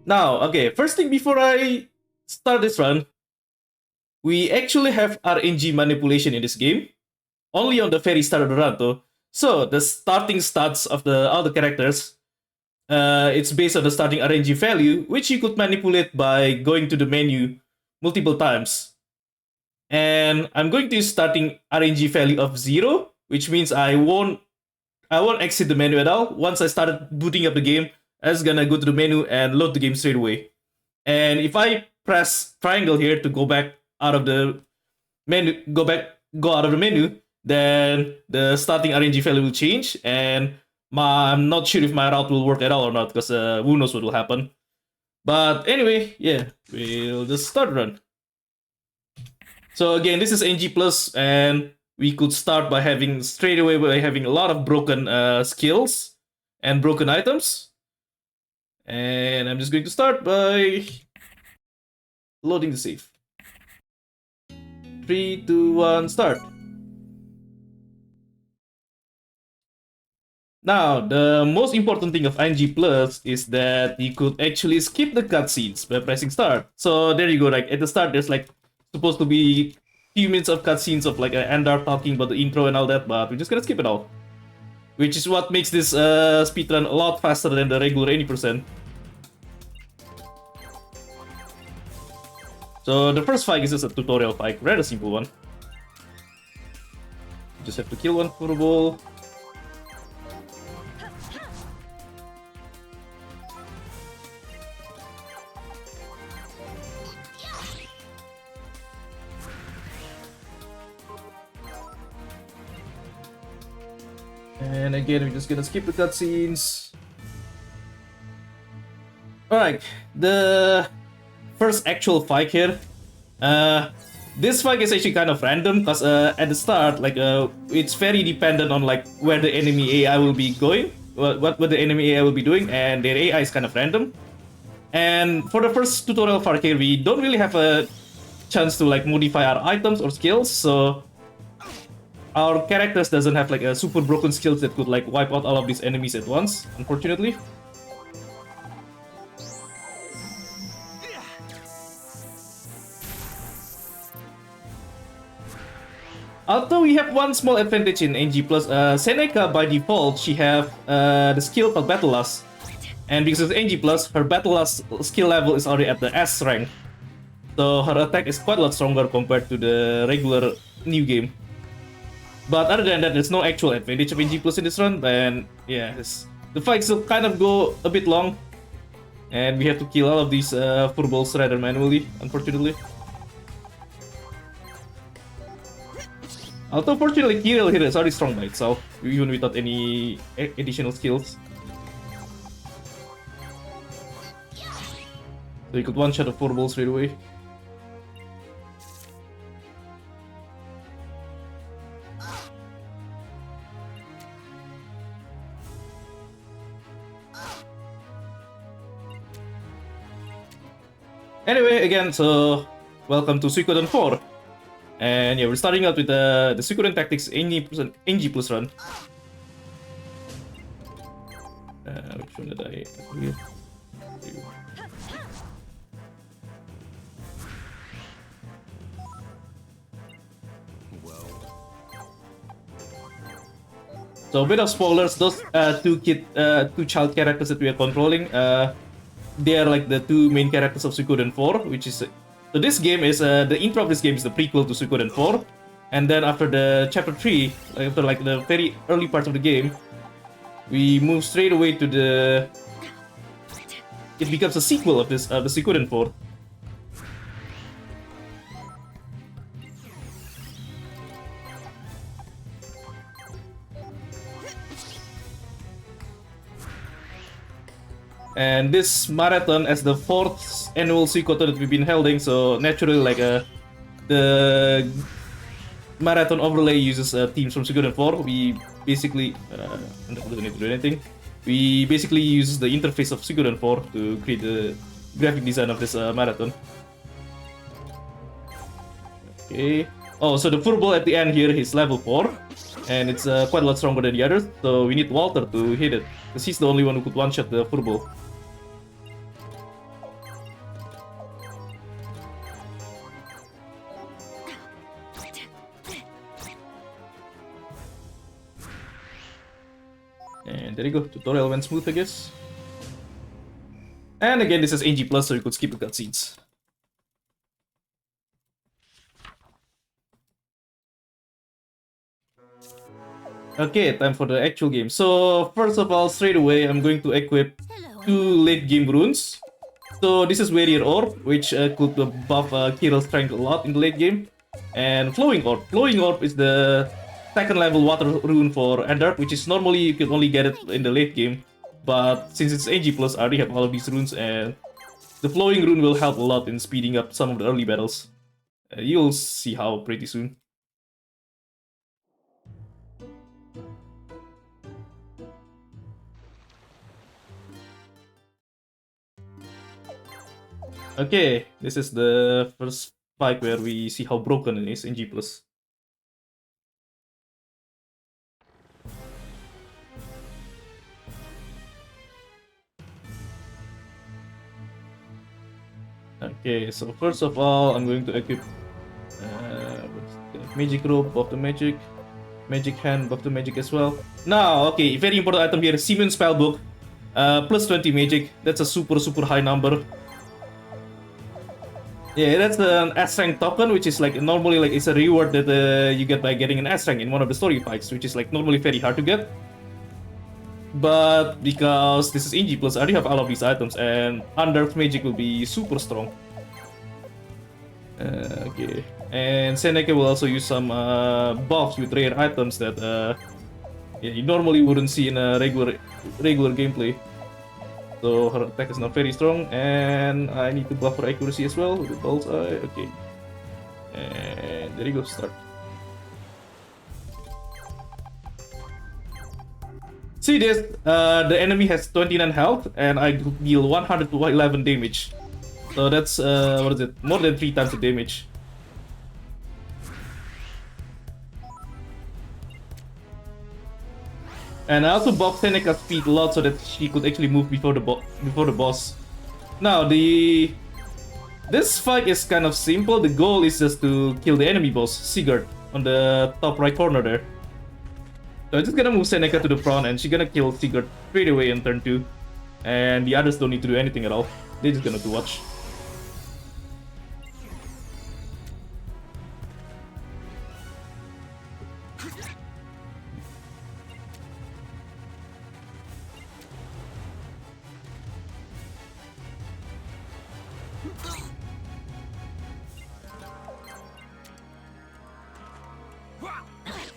Now, okay, first thing before I start this run, we actually have RNG manipulation in this game. Only on the very start of the run, though. So, the starting stats of all the characters, it's based on the starting RNG value, which you could manipulate by going to the menu multiple times. And I'm going to use starting RNG value of 0, which means I won't exit the menu at all. Once I started booting up the game, I'm just gonna go to the menu and load the game straight away. And if I press triangle here to go back out of the menu, go out of the menu, then the starting RNG value will change, and I'm not sure if my route will work at all or not, because who knows what will happen. But anyway, yeah, we'll just start run. So again, this is NG plus, and we could start by having straight away by having a lot of broken skills and broken items. And I'm just going to start by loading the save. 3, 2, 1, start. Now, the most important thing of NG Plus is that you could actually skip the cutscenes by pressing start. So there you go, like at the start there's like supposed to be few minutes of cutscenes of like Andar talking about the intro and all that, but we're just gonna skip it all. Which is what makes this speedrun a lot faster than the regular 80%. So the first fight is just a tutorial fight, rather simple one. You just have to kill one furball. And again, we're just gonna skip the cutscenes. Alright, the first actual fight here. This fight is actually kind of random because at the start, like it's very dependent on like where the enemy AI will be going, what the enemy AI will be doing, and their AI is kind of random. And for the first tutorial fight here, we don't really have a chance to like modify our items or skills, so our characters doesn't have like a super broken skills that could like wipe out all of these enemies at once, unfortunately. Although we have one small advantage in NG Plus, Seneca by default she have the skill called Battle Lust, and because it's NG Plus, her Battle Lust skill level is already at the S rank, so her attack is quite a lot stronger compared to the regular new game. But other than that, there's no actual advantage of NG Plus in this run, and yeah, the fights will kind of go a bit long, and we have to kill all of these furballs rather manually, unfortunately. Although fortunately Kirill here is already strong by itself, even without any additional skills. So you could one-shot a furball straight away. Anyway, again, so welcome to Suikoden 4. And yeah, we're starting out with the Suikoden Tactics NG Plus run. Which one did I do? So a bit of spoilers, those two child characters that we are controlling, they are like the two main characters of Suikoden 4, which is so this game is the intro of this game is the prequel to Suikoden 4, and then after the chapter 3, after like the very early parts of the game, we move straight away to the. It becomes a sequel of this the Suikoden 4. And this marathon as the 4th annual Suikoden that we've been holding, so naturally like the marathon overlay uses teams from Suikoden 4. We basically I'm not going to do anything. We basically use the interface of Suikoden 4 to create the graphic design of this marathon. Okay. Oh, so the furball at the end here is level 4, and it's quite a lot stronger than the others. So we need Walter to hit it, because he's the only one who could one-shot the furball. And there you go, tutorial went smooth, I guess. And again, this is NG+, so you could skip the cutscenes. Okay, time for the actual game. So, first of all, straight away, I'm going to equip 2 late game runes. So, this is Warrior Orb, which could buff Kirill's strength a lot in the late game. And Flowing Orb. Flowing Orb is the second level water rune for Endark, which is normally you can only get it in the late game. But since it's AG+, I already have all of these runes, and the Flowing rune will help a lot in speeding up some of the early battles. You'll see how pretty soon. Okay, this is the first fight where we see how broken it is in G+. Okay, so first of all, I'm going to equip Magic Robe, buff the magic, Magic Hand, buff the magic as well. Now, okay, very important item here, Simeon Spellbook, plus 20 magic. That's a super high number. Yeah, that's an S rank token, which is like normally like it's a reward that you get by getting an S rank in one of the story fights, which is like normally very hard to get. But because this is NG+, I already have all of these items, and Undark Magic will be super strong. Okay, and Seneca will also use some buffs with rare items that yeah, you normally wouldn't see in a regular gameplay. So her attack is not very strong, and I need to buff her accuracy as well with the bullseye. Okay, and there you go, start. See this, the enemy has 29 health, and I deal 111 damage. So that's, what is it, more than 3 times the damage. And I also buffed Seneca's speed a lot so that she could actually move before the boss. Now, this fight is kind of simple. The goal is just to kill the enemy boss, Sigurd, on the top right corner there. So I'm just gonna move Seneca to the front, and she's gonna kill Sigurd straight away in turn 2. And the others don't need to do anything at all. They're just gonna to watch.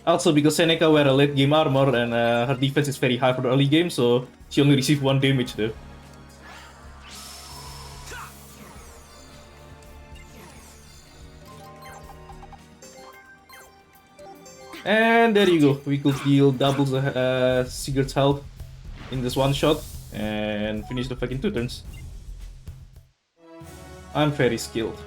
Also, because Seneca wear a late game armor and her defense is very high for the early game, so she only received 1 damage though. And there you go, we could deal doubles Sigurd's health in this one shot and finish the fight in 2 turns. I'm very skilled.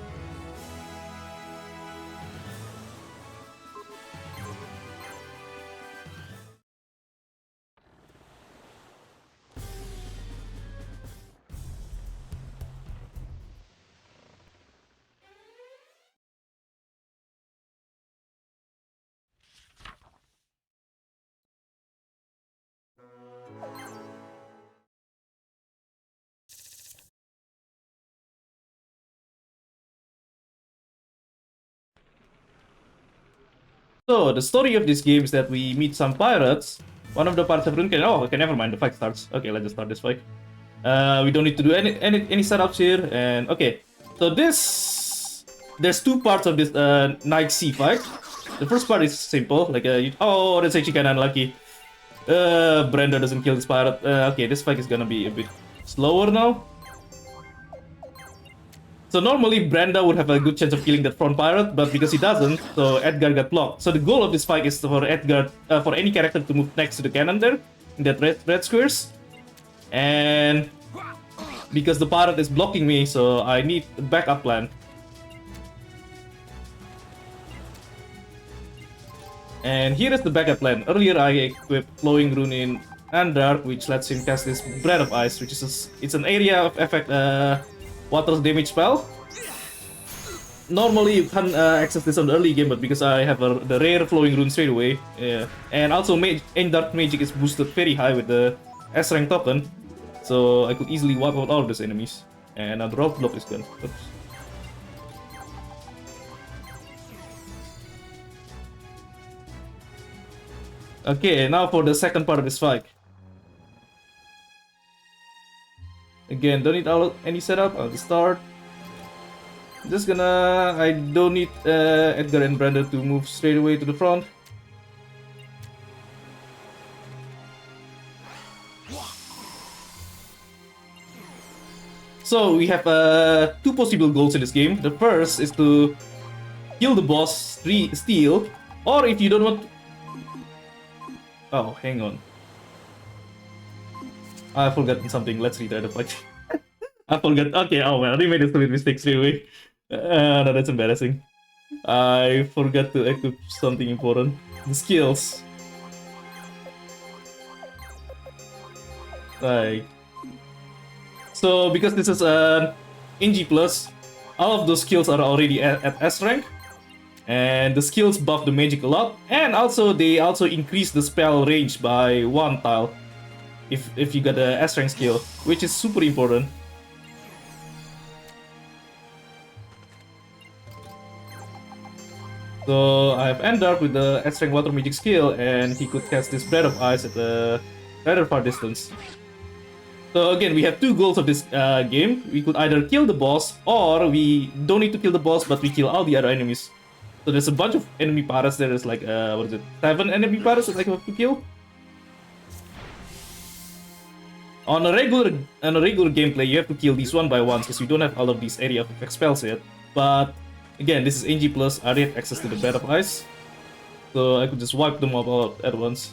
So, the story of this game is that we meet some pirates. One of the pirates have Rune. Oh, okay, never mind. The fight starts. Okay, let's just start this fight. We don't need to do any setups here. And okay, so there's 2 parts of this Night Sea fight. The first part is simple. Like, oh, that's actually kind of unlucky. Brenda doesn't kill this pirate. Okay, this fight is gonna be a bit slower now. So normally Brenda would have a good chance of killing that front pirate, but because he doesn't, so Edgar got blocked. So the goal of this fight is for Edgar, for any character to move next to the cannon there, in that red squares. And because the pirate is blocking me, so I need a backup plan. And here is the backup plan. Earlier I equipped Flowing Rune in Andark, which lets him cast this Breath of Ice, which is it's an area of effect water damage spell. normally you can't access this on the early game, but because I have the rare flowing rune straight away, yeah. And also End Dark Magic is boosted very high with the S rank token, so I could easily wipe out all of those enemies. And now the roadblock is gone. Oops. Okay, now for the second part of this fight. Again, don't need any setup at the start. Just gonna... I don't need Edgar and Brandon to move straight away to the front. So we have two possible goals in this game. The first is to kill the boss, steal, or if you don't want... Oh, hang on. I forgot something. Let's retry the fight. I forgot. Okay, oh well, I made a stupid mistake straight away. No, that's embarrassing. I forgot to equip something important. The skills. Like... So, because this is an NG+, all of those skills are already at S rank. And the skills buff the magic a lot. And also, they also increase the spell range by 1 tile. If you got the S rank skill, which is super important. So I have Endark with the S rank water magic skill, and he could cast this Breath of Ice at a rather far distance. So again, we have two goals of this game. We could either kill the boss, or we don't need to kill the boss, but we kill all the other enemies. So there's a bunch of enemy paras. There's like, what is it, 7 enemy paras that I have to kill. On a regular gameplay, you have to kill these one by one because you don't have all of these area of effect spells yet. But again, this is NG+, I already have access to the Breath of Ice, so I could just wipe them up all at once.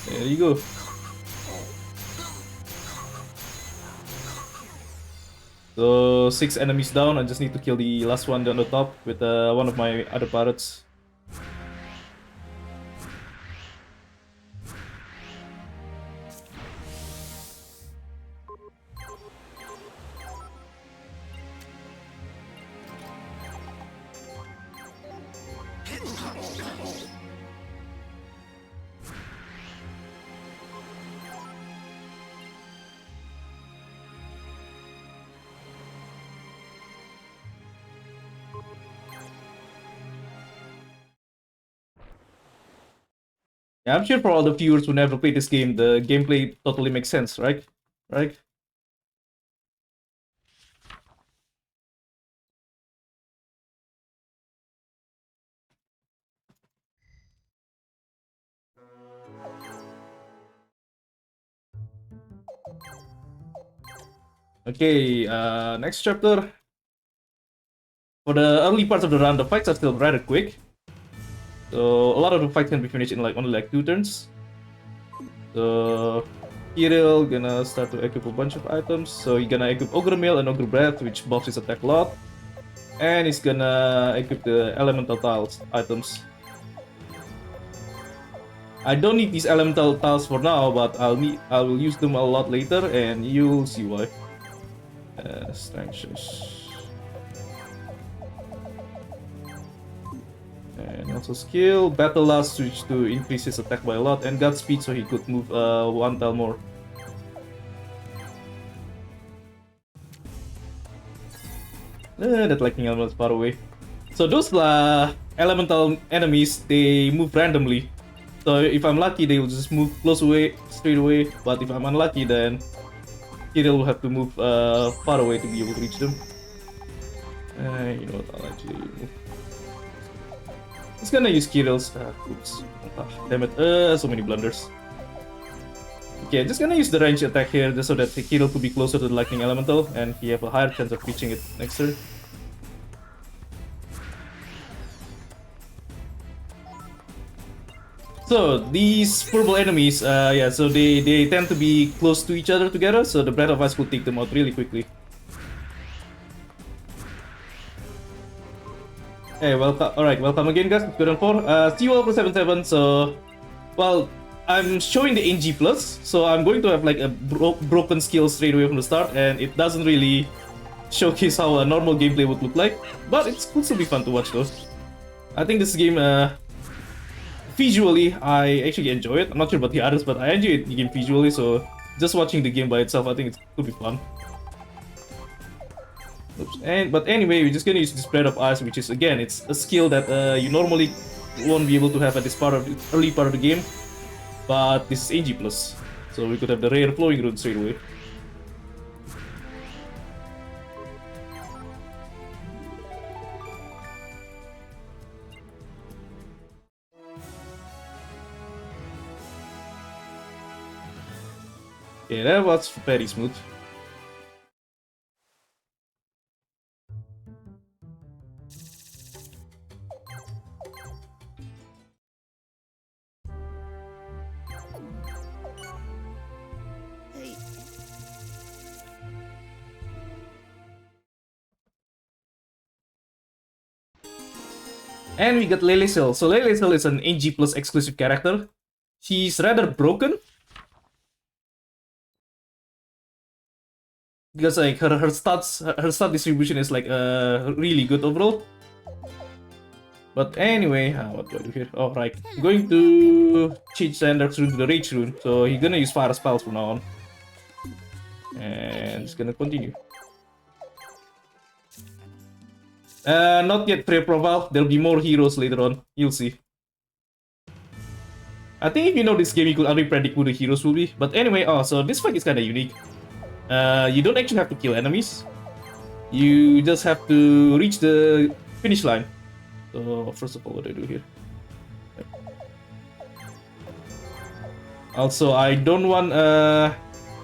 There you go. So 6 enemies down. I just need to kill the last one down the top with one of my other pirates. Yeah, I'm sure for all the viewers who never played this game, the gameplay totally makes sense, right? Right? Okay, next chapter. For the early parts of the run, the fights are still rather quick. So a lot of the fights can be finished in only 2 turns. So Kirill gonna start to equip a bunch of items. So he's gonna equip Ogre Mail and Ogre Breath, which buffs his attack a lot. And he's gonna equip the Elemental Tiles items. I don't need these Elemental Tiles for now, but I will use them a lot later, and you'll see why. Strength. And also skill, Battle Last switch to increase his attack by a lot, and Godspeed so he could move 1 tile more. That lightning element is far away. So those elemental enemies, they move randomly. So if I'm lucky, they will just move straight away. But if I'm unlucky, then Kirill will have to move far away to be able to reach them. You know what, I'll actually move. He's gonna use Kirill's. Oops. Damn it. So many blunders. Okay, just gonna use the range attack here just so that Kirill could be closer to the lightning elemental and he have a higher chance of reaching it next turn. So these purple enemies, yeah, so they tend to be close to each other together, so the Breath of Ice could take them out really quickly. Hey, welcome. Alright, welcome again, guys. Suikoden 4. See you all for 7-7. So, well, I'm showing the NG plus, so I'm going to have like a broken skill straight away from the start, and it doesn't really showcase how a normal gameplay would look like. But it could still be fun to watch though. I think this game, visually, I actually enjoy it. I'm not sure about the others, but I enjoy the game visually, so just watching the game by itself, I think it could be fun. Oops. But anyway, we're just gonna use the spread of ice, which is again, it's a skill that you normally won't be able to have at this part of the early part of the game. But this is AG plus, so we could have the rare flowing rune straight away. Yeah, that was very smooth. And we got Lelesil. So Lelesil is an NG plus exclusive character. She's rather broken, because like her stat distribution is like really good overall. But anyway, what do I do here? Oh right, I'm going to change Sandra's rune to the Rage rune, so he's gonna use fire spells from now on, and it's gonna continue. Not yet free profile. There'll be more heroes later on. You'll see. I think if you know this game, you could already predict who the heroes will be. But anyway, so this fight is kind of unique. You don't actually have to kill enemies. You just have to reach the finish line. So first of all, what do I do here? Also, I don't want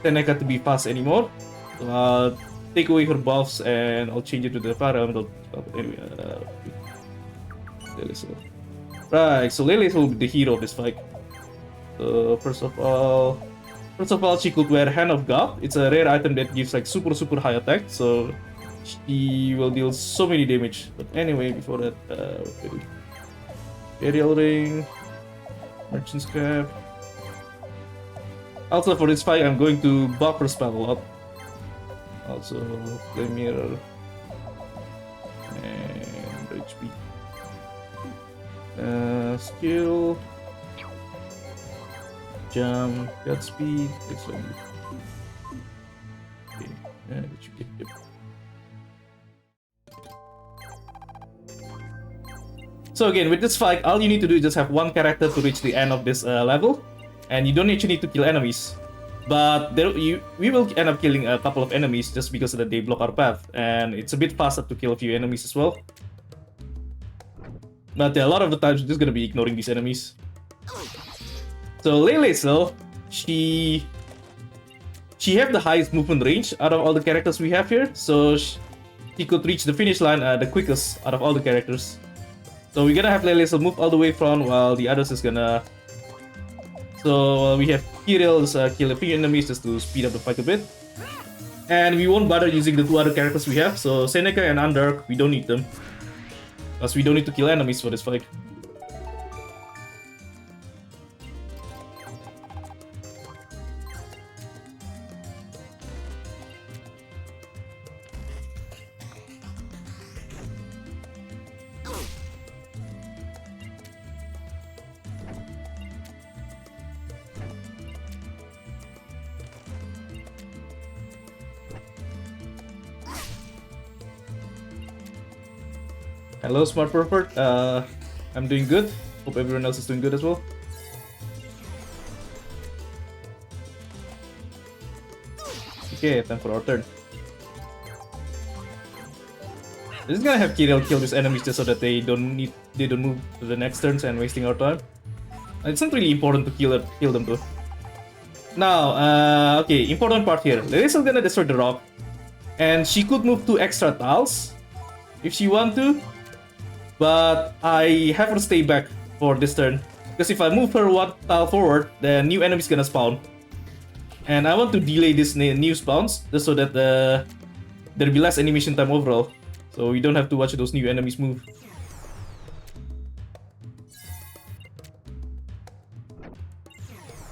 Teneka to be fast anymore. So I'll take away her buffs and I'll change it to the fire element. Anyway, Lelesil. Right, so Lelesil will be the hero of this fight. So first of all, she could wear Hand of God. It's a rare item that gives like super high attack, so she will deal so many damage. But anyway, before that, what do we do? Burial Ring, Merchant Scrap. Also for this fight, I'm going to buff her spell a lot. Also, Flame Mirror and HP. Skill, jump, Godspeed. Excellent. Okay, that should get it. So again, with this fight, all you need to do is just have one character to reach the end of this level, and you don't actually need to kill enemies. But we will end up killing a couple of enemies just because that they block our path, and it's a bit faster to kill a few enemies as well. But a lot of the times, we're just gonna be ignoring these enemies. So Lelesil, she have the highest movement range out of all the characters we have here, so she could reach the finish line the quickest out of all the characters. So we're gonna have Lelesil move all the way front while the others is gonna. So we have Kirill kill a few enemies just to speed up the fight a bit. And we won't bother using the two other characters we have, so Seneca and Underk, we don't need them. Because we don't need to kill enemies for this fight. Hello, Smart Pervert. I'm doing good. Hope everyone else is doing good as well. Okay, time for our turn. This is gonna have Kirill kill these enemies just so that they don't move to the next turns and wasting our time. It's not really important to kill them though. Now, okay, important part here. Lelesil gonna destroy the rock, and she could move 2 extra tiles if she want to. But I have her stay back for this turn, because if I move her 1 tile forward, the new enemy is gonna spawn. And I want to delay this new spawns, just so that there'll be less animation time overall. So we don't have to watch those new enemies move.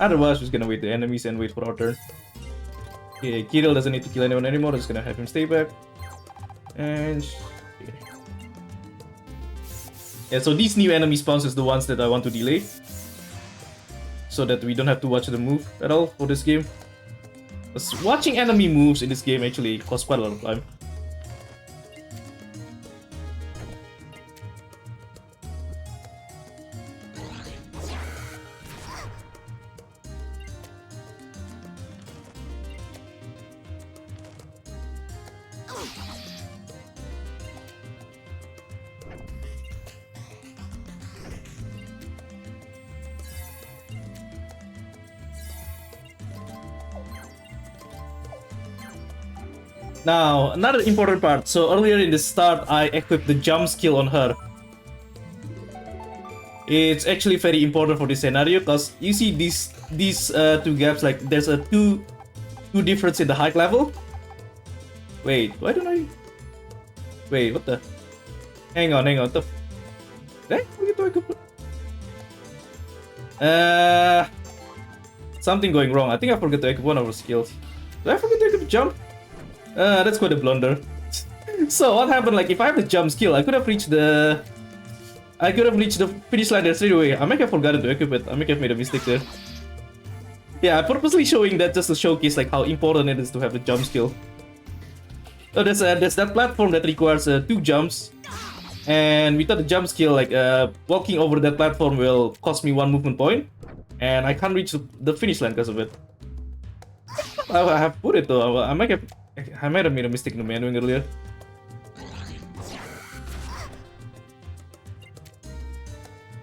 Otherwise, we're just gonna wait the enemies and wait for our turn. Okay, Kirill doesn't need to kill anyone anymore. I'm just gonna have him stay back. And yeah, so these new enemy spawns is the ones that I want to delay, so that we don't have to watch the move at all for this game. Because watching enemy moves in this game actually costs quite a lot of time. Now, another important part. So earlier in the start, I equipped the jump skill on her. It's actually very important for this scenario because you see these two gaps. Like there's a two difference in the height level. Wait, why don't I? Wait, what the? Hang on. Did I forget to equip? Something going wrong. I think I forgot to equip one of her skills. Did I forget to equip jump? That's quite a blunder. So what happened? Like if I have the jump skill, I could have reached the finish line there straight away. I might have forgotten to equip it. I might have made a mistake there. Yeah, I'm purposely showing that just to showcase like how important it is to have the jump skill. So there's that platform that requires 2 jumps, and without the jump skill, like walking over that platform will cost me 1 movement point, and I can't reach the finish line because of it. I have put it though. I might have made a mistake in the menuing earlier.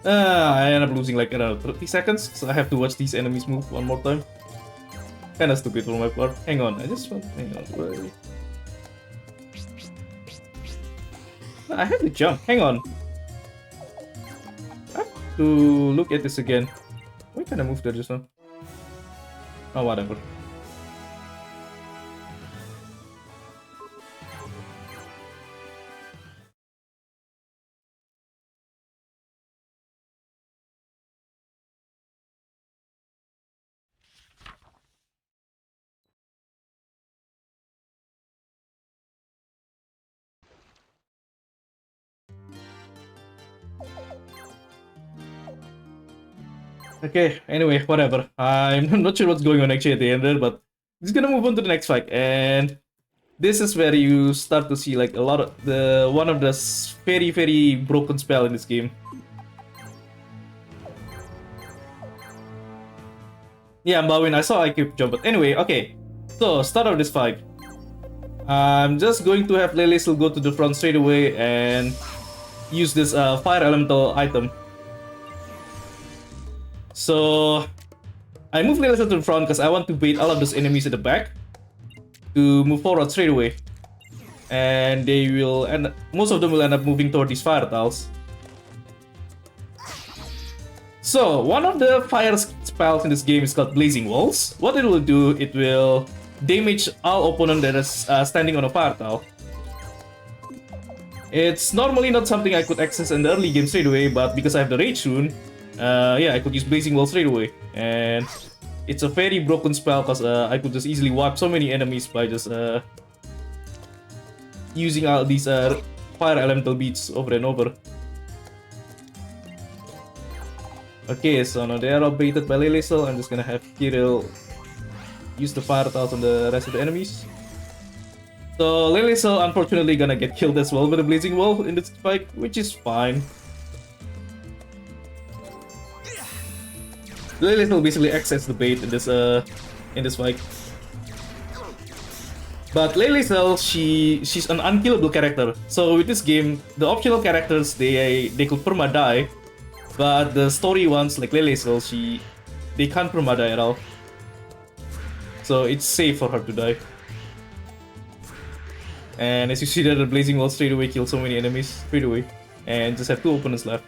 I end up losing like around 30 seconds, so I have to watch these enemies move one more time. Kinda stupid for my part. Hang on, I just want. Hang on. Where... I have to jump. Hang on. I have to look at this again. Why can't I move there just now? Oh, whatever. Okay, anyway, whatever. I'm not sure what's going on actually at the end there, but just gonna move on to the next fight. And this is where you start to see like a lot of one of the very broken spell in this game. Yeah, Mbawin, I saw I keep jump, but anyway, okay. So, start of this fight. I'm just going to have Lelesil go to the front straight away and use this fire elemental item. So I move Lelesil to the front because I want to bait all of those enemies at the back to move forward straight away, and most of them will end up moving toward these fire tiles. So one of the fire spells in this game is called Blazing Walls. What it will do, it will damage all opponent that is standing on a fire tile. It's normally not something I could access in the early game straight away, but because I have the Rage Rune, yeah, I could use Blazing Wall straight away, and it's a very broken spell because I could just easily wipe so many enemies by just using all these fire elemental beads over and over. Okay, so now they are all baited by Lelesil. I'm just gonna have Kirill use the fire tiles on the rest of the enemies. So Lelesil unfortunately gonna get killed as well with the Blazing Wall in this fight, which is fine. Lelesil basically acts as the bait in this fight. But Lelesil, she's an unkillable character. So with this game, the optional characters they could perma die, but the story ones like Lelesil, they can't perma die at all. So it's safe for her to die. And as you see that the Blazing Wall straight away kills so many enemies straight away, and just have 2 opponents left.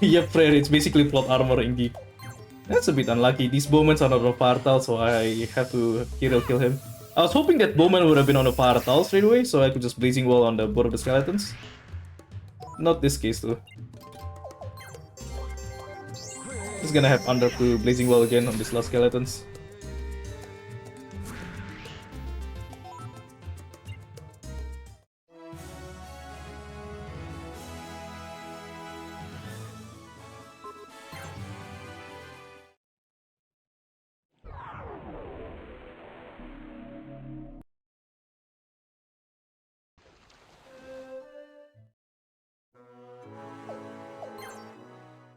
Yep, Frere, it's basically plot armor indeed. That's a bit unlucky. These Bowmans are not on fire tile, so I have to hero kill him. I was hoping that Bowman would have been on a fire tile straight away, so I could just blazing wall on the both of the skeletons. Not this case though. Just gonna have under to blazing wall again on these last skeletons.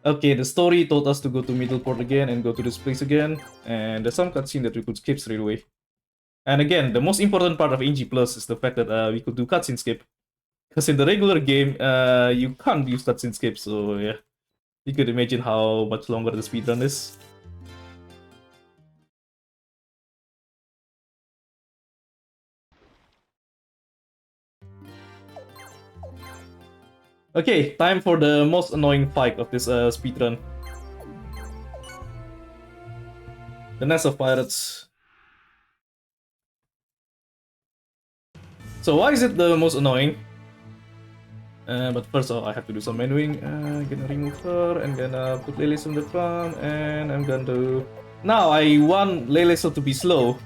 Okay, the story told us to go to Middleport again and go to this place again, and there's some cutscene that we could skip straight away. And again, the most important part of NG Plus is the fact that we could do cutscene skip. Because in the regular game, you can't use cutscene skip, so yeah. You could imagine how much longer the speedrun is. Okay, time for the most annoying fight of this speedrun. The Nest of Pirates. So why is it the most annoying? But first of all, I have to do some menuing. Gonna remove her and gonna put Lilies on the front, and I'm going to... Now I want Lilies to be slow.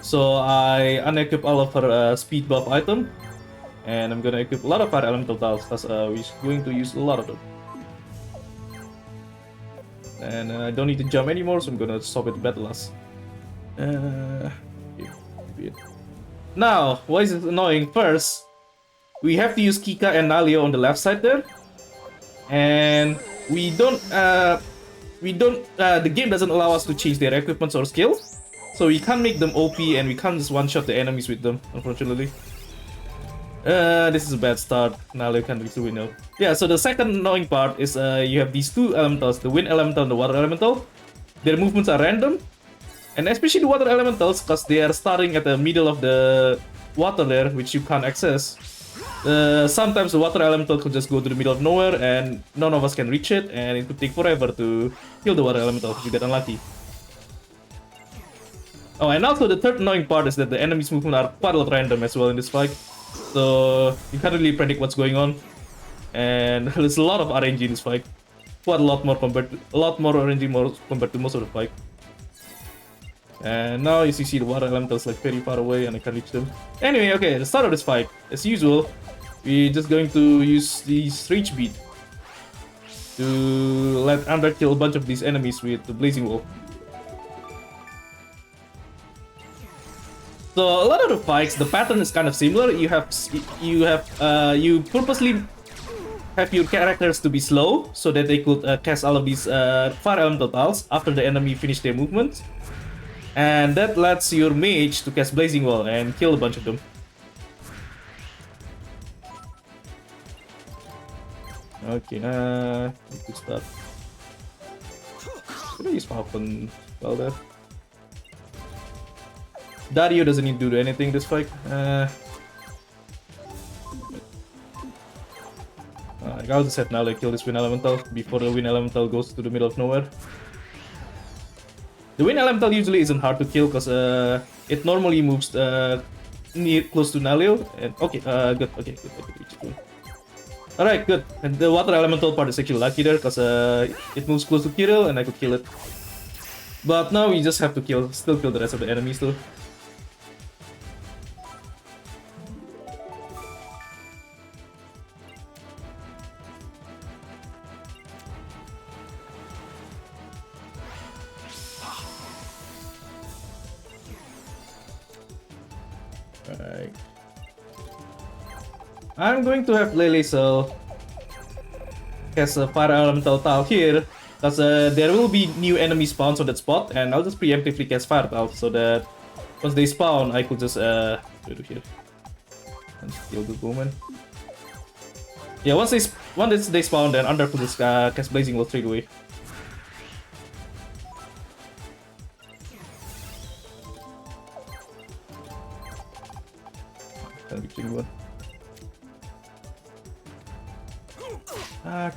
So I unequip all of her speed buff item. And I'm gonna equip a lot of fire elemental tiles because we're going to use a lot of them. And I don't need to jump anymore, so I'm gonna stop at the battle last. Okay. Now, why is it annoying? First, we have to use Kika and Nalio on the left side there, and we don't. The game doesn't allow us to change their equipments or skills, so we can't make them OP and we can't just one-shot the enemies with them, unfortunately. This is a bad start. Nalio can't be too now. Yeah, so the second annoying part is you have these two elementals, the wind elemental and the water elemental. Their movements are random, and especially the water elementals, because they are starting at the middle of the water there, which you can't access. Sometimes the water elemental could just go to the middle of nowhere and none of us can reach it, and it could take forever to kill the water elemental if you get unlucky. Oh, and also the third annoying part is that the enemy's movement are quite a lot random as well in this fight. So you can't really predict what's going on, and there's a lot of RNG in this fight. Quite a lot more RNG compared to most of the fight. And now as you see, the water elementals like very far away and I can't reach them. Anyway, okay, at the start of this fight, as usual, we're just going to use this Rage Beat to let Under kill a bunch of these enemies with the Blazing Wall. So a lot of the fights, the pattern is kind of similar. You purposely have your characters to be slow so that they could cast all of these fire elemental tiles after the enemy finish their movement, and that lets your mage to cast Blazing Wall and kill a bunch of them. Okay, good start. Should I use Falcon well there? Dario doesn't need to do anything this fight. I'll just have Nale kill this Wind Elemental before the Wind Elemental goes to the middle of nowhere. The Wind Elemental usually isn't hard to kill because it normally moves close to Naleo. And okay, good. Okay, good. Alright, good. And the Water Elemental part is actually lucky there because it moves close to Kirill and I could kill it. But now we just have to still kill the rest of the enemies too. Alright. I'm going to have Lelezel cast a Fire Elemental tile here, because there will be new enemy spawns on that spot, and I'll just preemptively cast Fire tile so that once they spawn, I could just do it here and kill the Bowman. Yeah, once they spawn, then Under could just cast Blazing Wall straight away. One.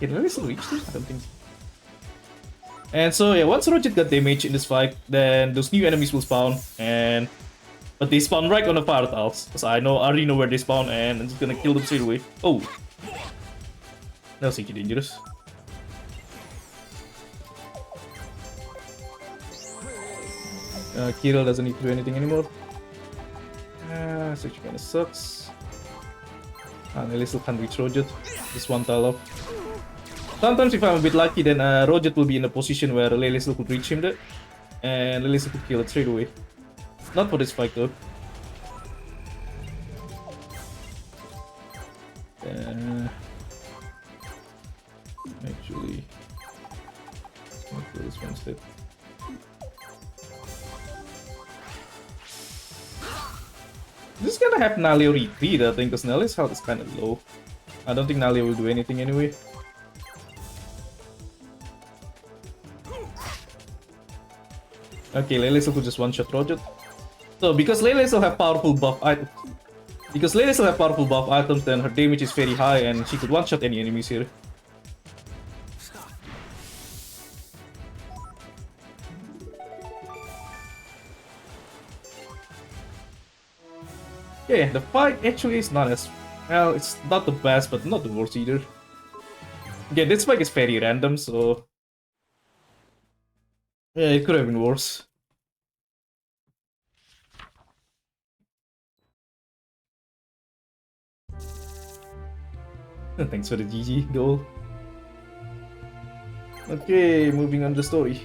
Can I still reach this? I don't think so. And so yeah, once Roget got damaged in this fight, then those new enemies will spawn, but they spawn right on the fire tiles. Because I already know where they spawn, and I'm just gonna kill them straight away. Oh, that was actually dangerous. Kirill doesn't need to do anything anymore. This actually kinda sucks. Nelly still can't reach Roget. Just one tile off. Sometimes if I'm a bit lucky, then Roget will be in a position where Lele still could reach him there. And Lele still could kill it straight away. Not for this fight though. Actually, I'll kill this one instead. This is gonna have Nalio retreat, I think, because Nalio's health is kind of low. I don't think Nalio will do anything anyway. Okay, Lele still could just one-shot Roget. So, because Lele still have powerful buff items, then her damage is very high and she could one-shot any enemies here. Yeah, the fight actually is not as... well, it's not the best, but not the worst either. Yeah, this fight is very random, so... yeah, it could have been worse. Thanks for the GG goal. Okay, moving on to the story.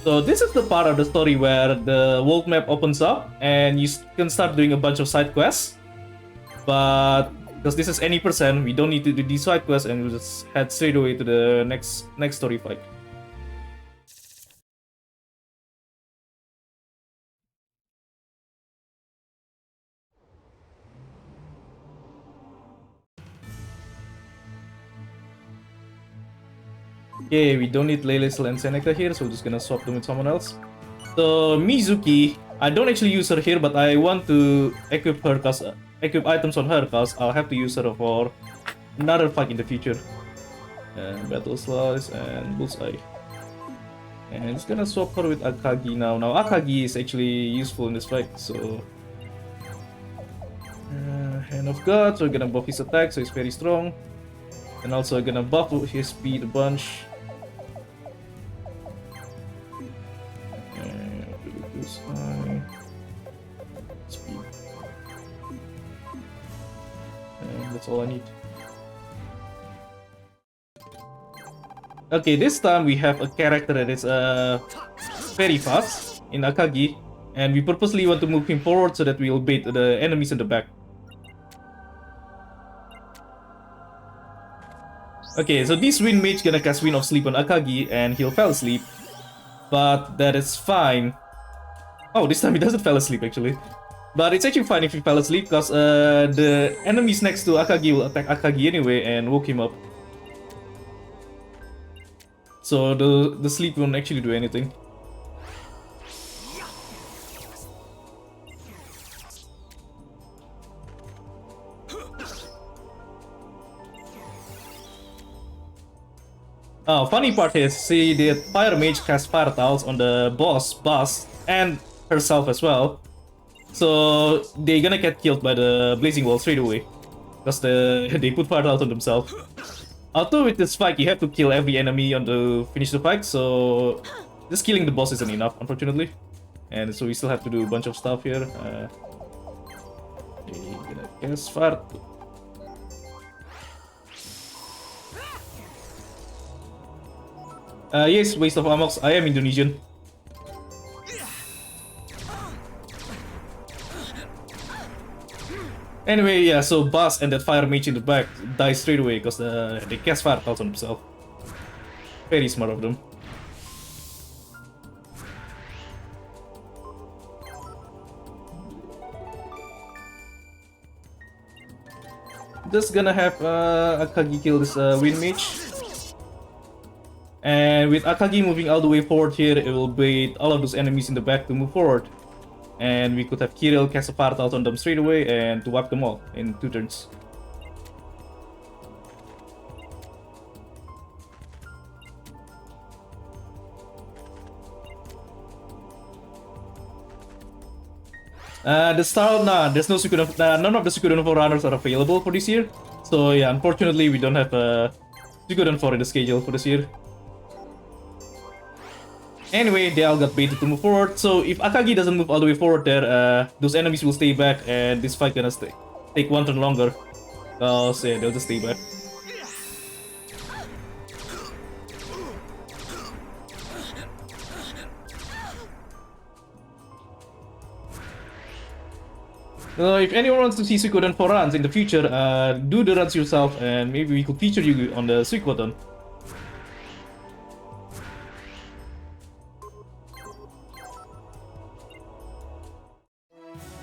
So this is the part of the story where the world map opens up and you can start doing a bunch of side quests. But because this is any percent, we don't need to do these side quests and we'll just head straight away to the next story fight. Okay, we don't need Lele's and Seneca here, so we're just gonna swap them with someone else. So Mizuki, I don't actually use her here, but I want to equip her equip items on her cause I'll have to use her for another fight in the future. Battle Slice and Bullseye. And just gonna swap her with Akagi now. Now Akagi is actually useful in this fight, so... Hand of God, so we're gonna buff his attack, so he's very strong. And also gonna buff his speed a bunch. Speed. And that's all I need. Okay, this time we have a character that is very fast in Akagi, and we purposely want to move him forward so that we'll bait the enemies in the back. Okay, so this Wind Mage gonna cast Wind of Sleep on Akagi and he'll fall asleep, but that is fine. Oh, this time he doesn't fall asleep actually. But it's actually fine if he fell asleep because the enemies next to Akagi will attack Akagi anyway and woke him up. So the sleep won't actually do anything. Oh, funny part is, see, the Fire Mage casts Fire Tiles on the boss, and herself as well. So they're gonna get killed by the Blazing Wall straight away. Because they put Fire Tiles on themselves. Although with this fight, you have to kill every enemy to finish the fight, so just killing the boss isn't enough, unfortunately. And so we still have to do a bunch of stuff here. Gonna cast Fire. Yes, waste of Amox. I am Indonesian. Anyway, yeah, so Boss and that Fire Mage in the back die straight away because they cast Fire Tiles on themselves. Very smart of them. just gonna have Akagi kill this wind mage. And with Akagi moving all the way forward here, it will bait all of those enemies in the back to move forward. And we could have Kirill cast a Partals on them straight away and to wipe them all in 2 turns. The style, there's no Suikoden, none of the Suikoden 4 runners are available for this year. So yeah, unfortunately we don't have a Suikoden 4 in the schedule for this year. Anyway, they all got baited to move forward, so if Akagi doesn't move all the way forward there, those enemies will stay back and this fight gonna take 1 turn longer. So yeah, they'll just stay back. So if anyone wants to see Suikoden 4 runs in the future, do the runs yourself and maybe we could feature you on the Suikoden.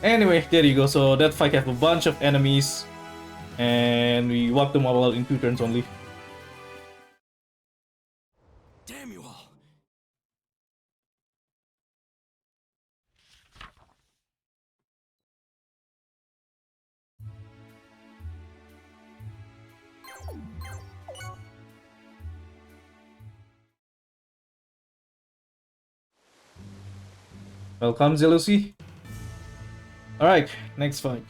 Anyway, there you go. So that fight have a bunch of enemies and we wipe them all out in 2 turns only. Damn you all. Welcome, Zelusi. Alright, next fight.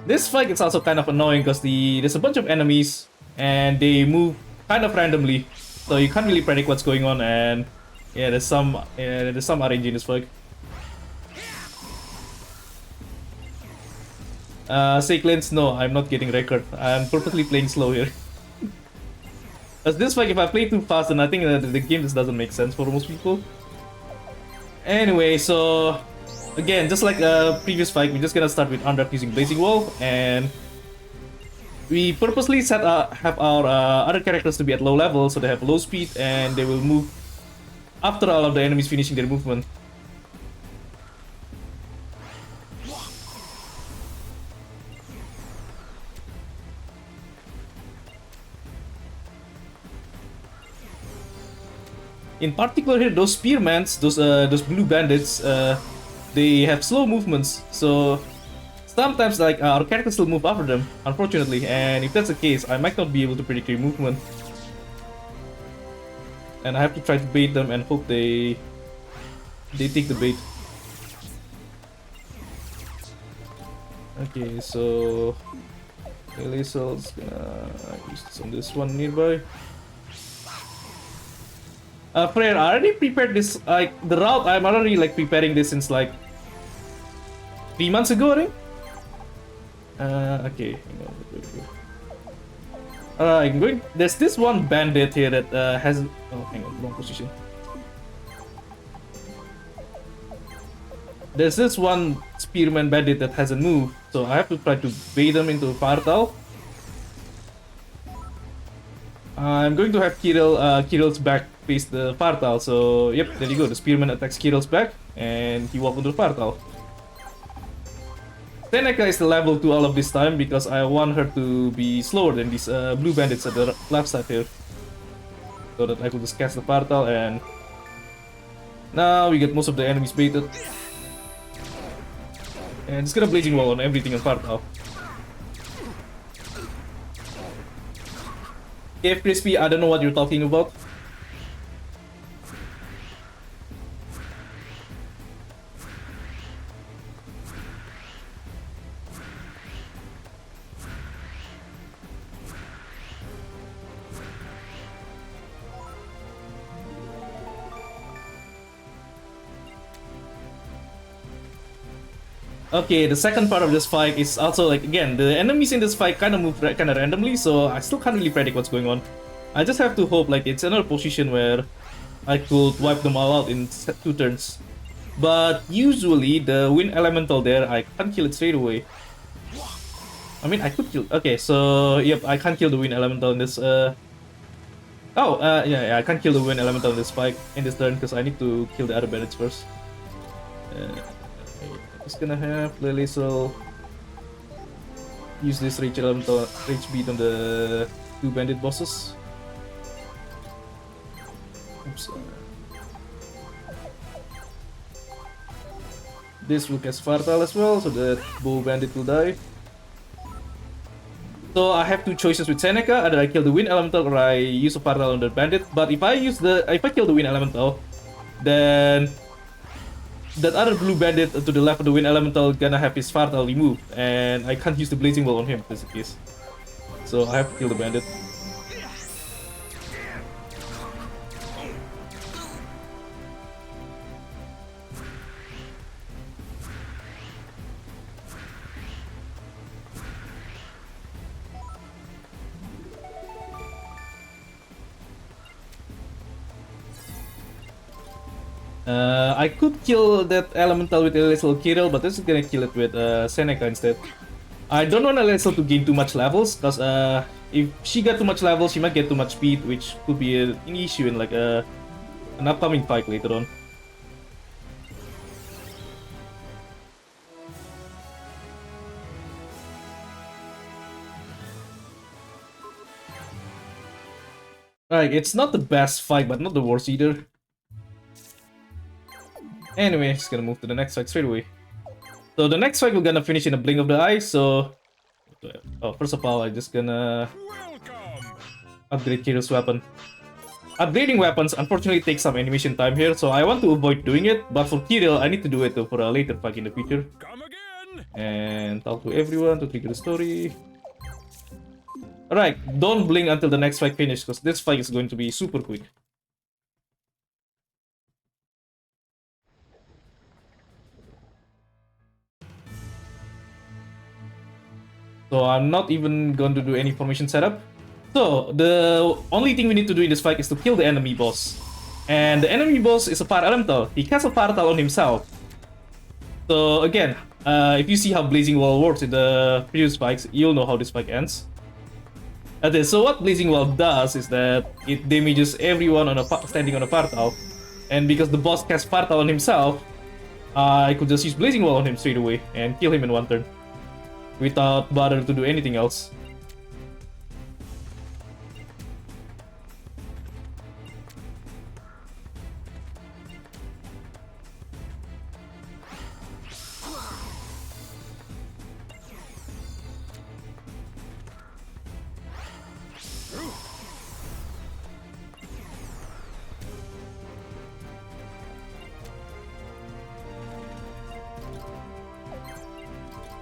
This fight is also kind of annoying because there's a bunch of enemies and they move kind of randomly, so you can't really predict what's going on. And yeah, there's some RNG in this fight. Seiklins, no, I'm not getting record. I'm purposely playing slow here. Because this fight, if I play too fast, then I think that the game just doesn't make sense for most people. Anyway, so again, just like a previous fight, we're just gonna start with Unwrapped using Blazing Wall, and we purposely have our other characters to be at low level, so they have low speed and they will move after all of the enemies finishing their movement. In particular here, those spearmans, those blue bandits, they have slow movements, so sometimes like our characters will move after them, unfortunately. And if that's the case, I might not be able to predict their movement, and I have to try to bait them and hope they take the bait. Okay, so Elisel's gonna use this on this one nearby. Freya, I already prepared this, like, the route, I'm already, like, preparing this since, like, 3 months ago, I think? Okay, hang on. I'm going, there's this one bandit here that, has, oh, hang on, wrong position. There's this one spearman bandit that hasn't moved, so I have to try to bait them into a Fartal. I'm going to have Kirill's back face the Fartal, so yep, there you go. The Spearman attacks Kirill's back, and he walks into the Fartal. Seneca is the level 2 all of this time because I want her to be slower than these blue bandits at the left side here, so that I could just cast the Fartal, and now we get most of the enemies baited. And it's gonna Blazing Wall on everything in Fartal. If Crispy, I don't know what you're talking about. Okay, the second part of this fight is also like, again, the enemies in this fight kind of move kind of randomly, so I still can't really predict what's going on. I just have to hope like it's another position where I could wipe them all out in 2 turns. But usually the wind elemental there, I can't kill it straight away. I mean, I could kill. Okay, so yep, I can't kill the wind elemental in this. Yeah, I can't kill the wind elemental in this fight in this turn because I need to kill the other bandits first. Just gonna have Lily, so use this rage elemental rage beat on the 2 bandit bosses. Oops. This will cast Fatal as well, so that bow bandit will die. So I have 2 choices with Seneca: either I kill the wind elemental or I use a Fatal on the bandit. But if I kill the wind elemental, then that other blue bandit to the left of the wind elemental gonna have his Fatal removed, and I can't use the blazing wall on him if that's the case. So I have to kill the bandit. I could kill that elemental with Elemental Kirill, but this is gonna kill it with Seneca instead. I don't want Elemental to gain too much levels, because if she got too much levels, she might get too much speed, which could be an issue in like an upcoming fight later on. Like, it's not the best fight, but not the worst either. Anyway, just gonna move to the next fight straight away. So the next fight we're gonna finish in a blink of the eye, so... Oh, first of all, I'm just gonna... upgrade Kirill's weapon. Upgrading weapons unfortunately takes some animation time here, so I want to avoid doing it, but for Kirill, I need to do it for a later fight in the future. Come again. And talk to everyone to trigger the story. Alright, don't blink until the next fight finishes, because this fight is going to be super quick. So I'm not even going to do any formation setup. So the only thing we need to do in this fight is to kill the enemy boss. And the enemy boss is a fire elemental. He casts a Fatal on himself. So again, if you see how Blazing Wall works in the previous fights, you'll know how this fight ends. Okay, so what Blazing Wall does is that it damages everyone on standing on a Fatal. And because the boss casts Fatal on himself, I could just use Blazing Wall on him straight away and kill him in 1 turn, without bothering to do anything else.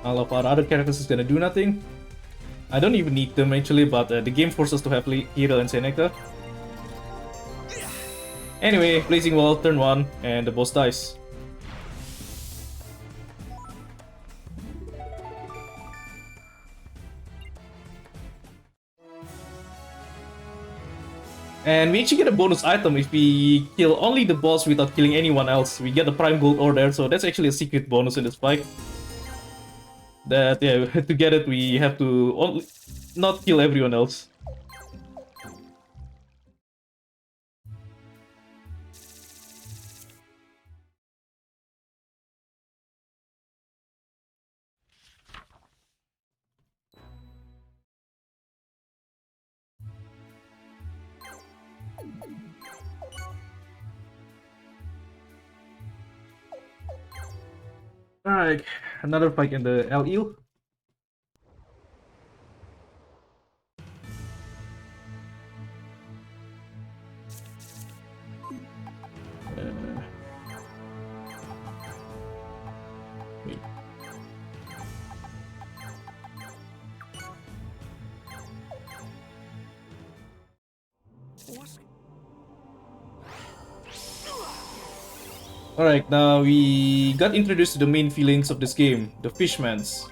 All of our other characters is gonna do nothing. I don't even need them actually, but the game forces us to have Kirill and Seneca. Anyway, Blazing Wall, turn 1, and the boss dies. And we actually get a bonus item if we kill only the boss without killing anyone else. We get a Prime Gold Order, so that's actually a secret bonus in this fight. That, yeah, to get it, we have to not kill everyone else. Alright, another fight in the LE. Alright, now we got introduced to the main feelings of this game, the Fishmans.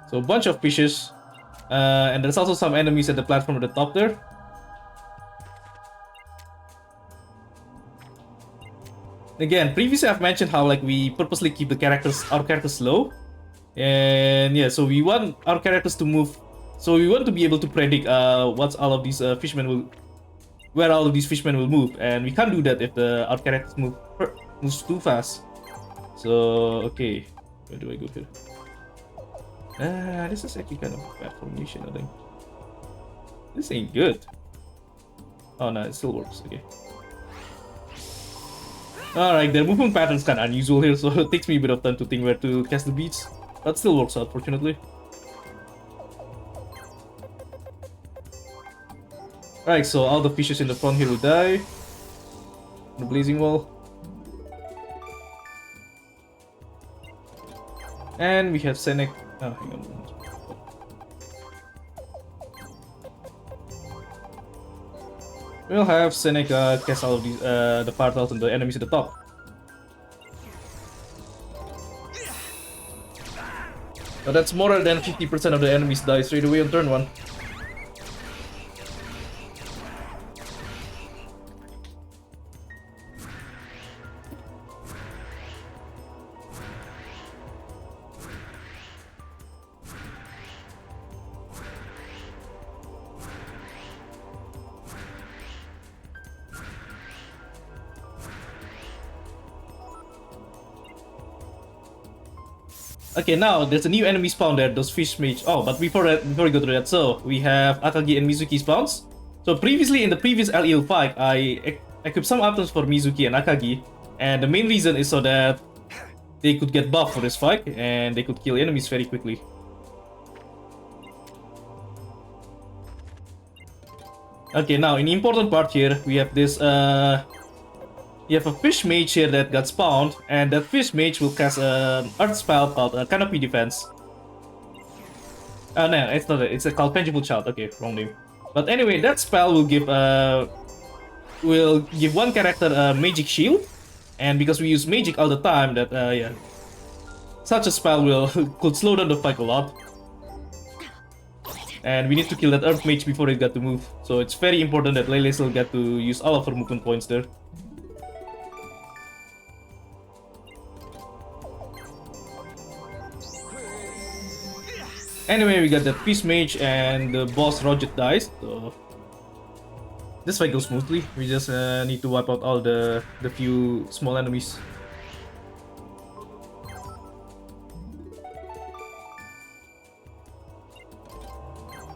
So a bunch of fishes, and there's also some enemies at the platform at the top there. Again, previously I've mentioned how like we purposely keep our characters low, and yeah, so we want our characters to move So we want to be able to predict what's all of these fishmen will, where all of these fishmen will move, and we can't do that if our characters moves too fast. So okay, where do I go here? This is actually kind of bad formation, I think. This ain't good. Oh no, it still works. Okay. Alright, their movement pattern's kind of unusual here, so it takes me a bit of time to think where to cast the beats. That still works out, fortunately. Alright, so all the fishes in the front here will die. The blazing wall. And we have Senec. Oh, hang on. We'll have Seneca cast all of these, the fire tiles on the enemies at the top. But that's more than 50% of the enemies die straight away on turn 1. Okay, now there's a new enemy spawn there, those fish mage. Oh, but before we go to that, so we have Akagi and Mizuki spawns. So previously in the previous LEL fight, I equipped some items for Mizuki and Akagi, and the main reason is so that they could get buffed for this fight and they could kill enemies very quickly. Okay, now in the important part here, we have this you have a fish mage here that got spawned, and that fish mage will cast an earth spell called Canopy Defense. Oh no, it's not. It's called Tangible Child. Okay, wrong name. But anyway, that spell will give one character a magic shield, and because we use magic all the time, that yeah, such a spell could slow down the fight a lot. And we need to kill that earth mage before it got to move. So it's very important that Lele still get to use all of her movement points there. Anyway, we got the Peace Mage and the boss Roget dies, so this fight goes smoothly. We just need to wipe out all the few small enemies.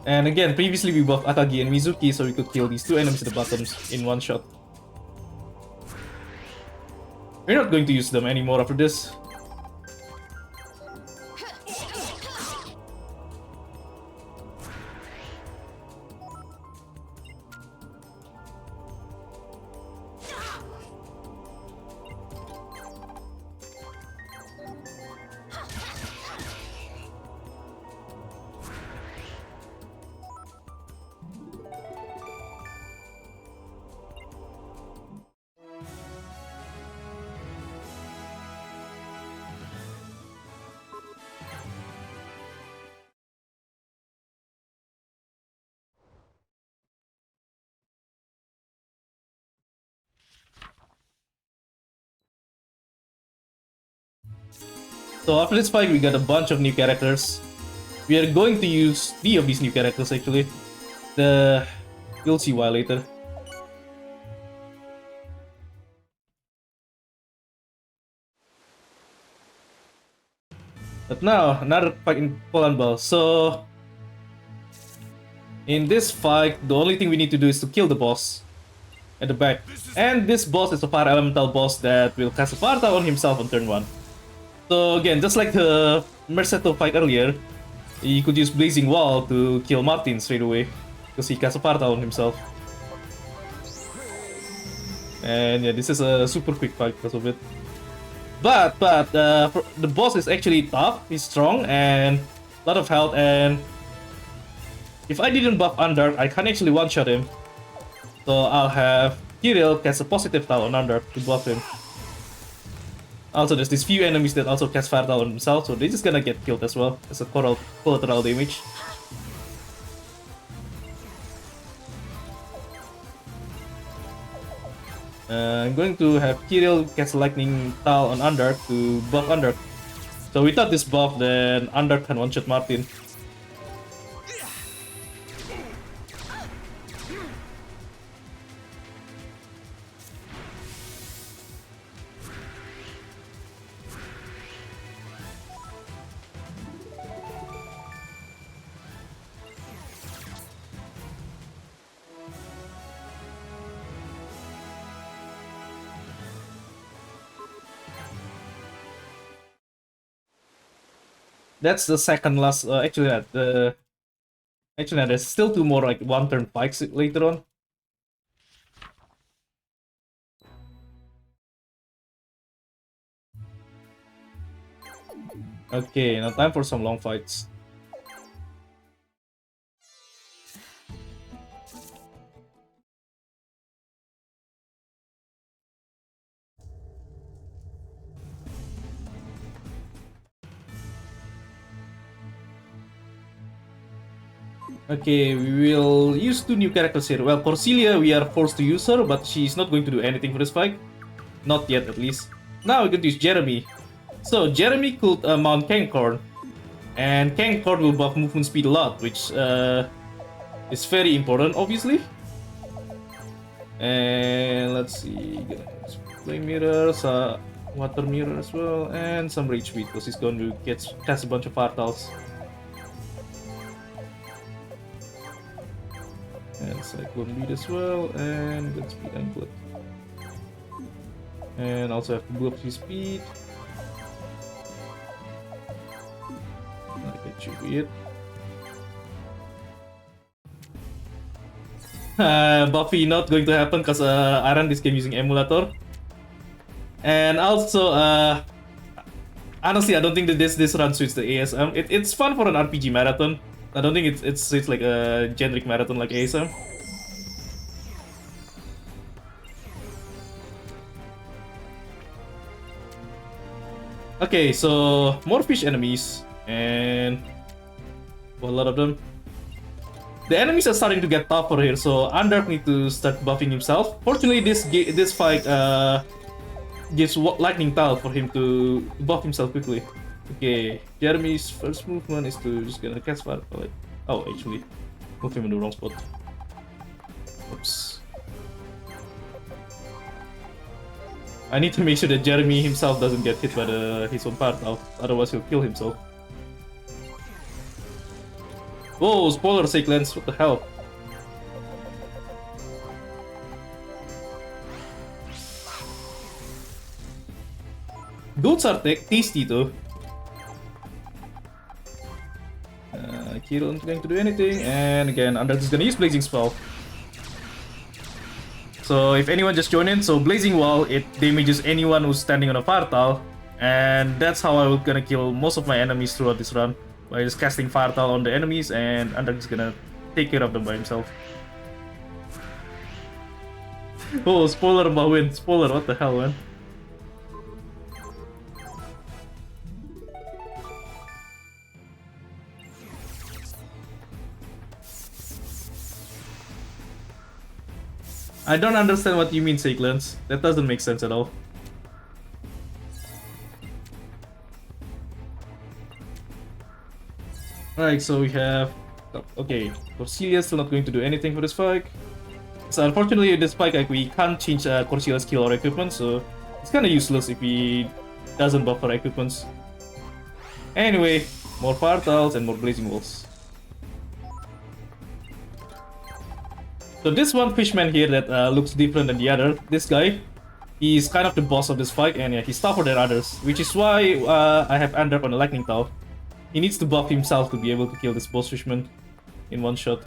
And again, previously we buffed Akagi and Mizuki, so we could kill these two enemies at the bottoms in one shot. We're not going to use them anymore after this. So after this fight, we got a bunch of new characters. We are going to use 3 of these new characters actually. We'll see why later. But now, another fight in Poland Ball. So in this fight, the only thing we need to do is to kill the boss at the back. And this boss is a fire elemental boss that will cast a fire tower on himself on turn 1. So again, just like the Merceto fight earlier, he could use Blazing Wall to kill Martin straight away, because he cast a fire tower on himself. And yeah, this is a super quick fight because of it. But the boss is actually tough, he's strong, and a lot of health, and if I didn't buff Underdark, I can't actually one-shot him. So I'll have Kirill cast a positive tower on Underdark to buff him. Also, there's these few enemies that also cast fire tower on themselves, so they're just gonna get killed as well as a collateral damage. I'm going to have Kirill cast Lightning Tal on Underdark to buff Underdark. So without this buff, then Underdark can one-shot Martin. That's the second last. Actually, there's still two more like one-turn fights later on. Okay, now time for some long fights. Okay, we will use two new characters here. Well, Corsilia, we are forced to use her, but she's not going to do anything for this fight. Not yet, at least. Now we're going to use Jeremy. So, Jeremy could mount Kankorn. And Kankorn will buff movement speed a lot, which is very important, obviously. And let's see, flame mirrors, water mirror as well, and some rage speed because he's going to cast a bunch of Fartals. And cyclone beat as well, and good speed and blood. And also have to buff his speed. That should be it. Buffy not going to happen because I run this game using emulator. And also, honestly, I don't think that this run suits the ASM. It's fun for an RPG marathon. I don't think it's like a generic marathon like ASM. Okay, so more fish enemies and a lot of them. The enemies are starting to get tougher here, so Underk need to start buffing himself. Fortunately, this fight gives lightning tile for him to buff himself quickly. Okay, Jeremy's first movement is to just gonna cast fire. Oh, actually, move him in the wrong spot. Oops. I need to make sure that Jeremy himself doesn't get hit by his own part now, otherwise he'll kill himself. Whoa, spoiler sequence, what the hell? Goats are tasty though. Kiron's going to do anything, and again, Underk is gonna use Blazing Spell. So if anyone just joined in, so Blazing Wall, it damages anyone who's standing on a fire tile, and that's how I'm gonna kill most of my enemies throughout this run, by just casting fire tile on the enemies, and Underk is gonna take care of them by himself. Oh, spoiler about win, spoiler, what the hell, man. I don't understand what you mean, Cyclones. That doesn't make sense at all. Alright, so we have... Okay, Corsilia is still not going to do anything for this fight. So unfortunately, this fight, like, we can't change Corsilia's skill or equipment, so it's kinda useless if he doesn't buff our equipments. Anyway, more fire tiles and more blazing walls. So this one Fishman here that looks different than the other, this guy, he's kind of the boss of this fight, and yeah, he's tougher than others, which is why I have Underk on the lightning tile. He needs to buff himself to be able to kill this boss Fishman in one shot.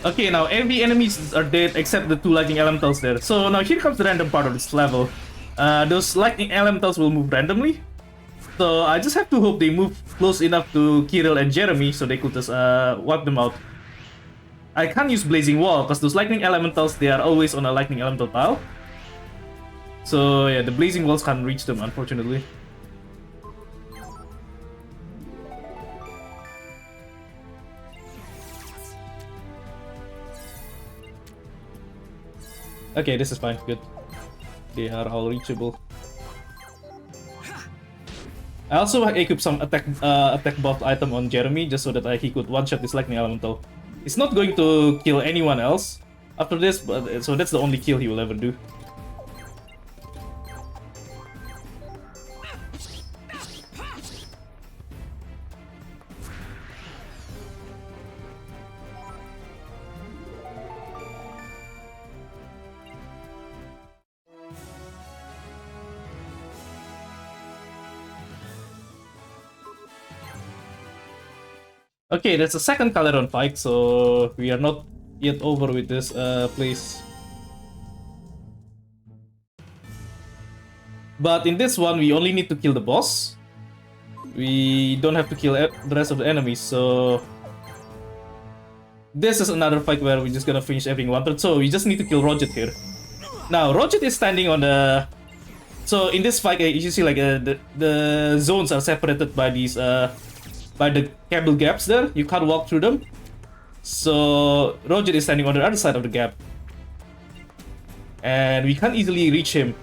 Okay, now every enemies are dead except the two lightning elementals there. So now here comes the random part of this level. Those lightning elementals will move randomly. So I just have to hope they move close enough to Kirill and Jeremy so they could just wipe them out. I can't use Blazing Wall because those lightning elementals, they are always on a lightning elemental tile. So yeah, the Blazing Walls can't reach them, unfortunately. Okay, this is fine, good. They are all reachable. I also equipped some attack buff item on Jeremy just so that he could one-shot this lightning elemental. It's not going to kill anyone else after this, but so that's the only kill he will ever do. Okay, there's a second Caleron fight, so we are not yet over with this place. But in this one, we only need to kill the boss. We don't have to kill the rest of the enemies, so... This is another fight where we're just gonna finish everything one turn, so we just need to kill Roget here. Now, Roget is standing on the... So in this fight, you see like the zones are separated by these... by the cable gaps there. You can't walk through them. So Roget is standing on the other side of the gap. And we can't easily reach him.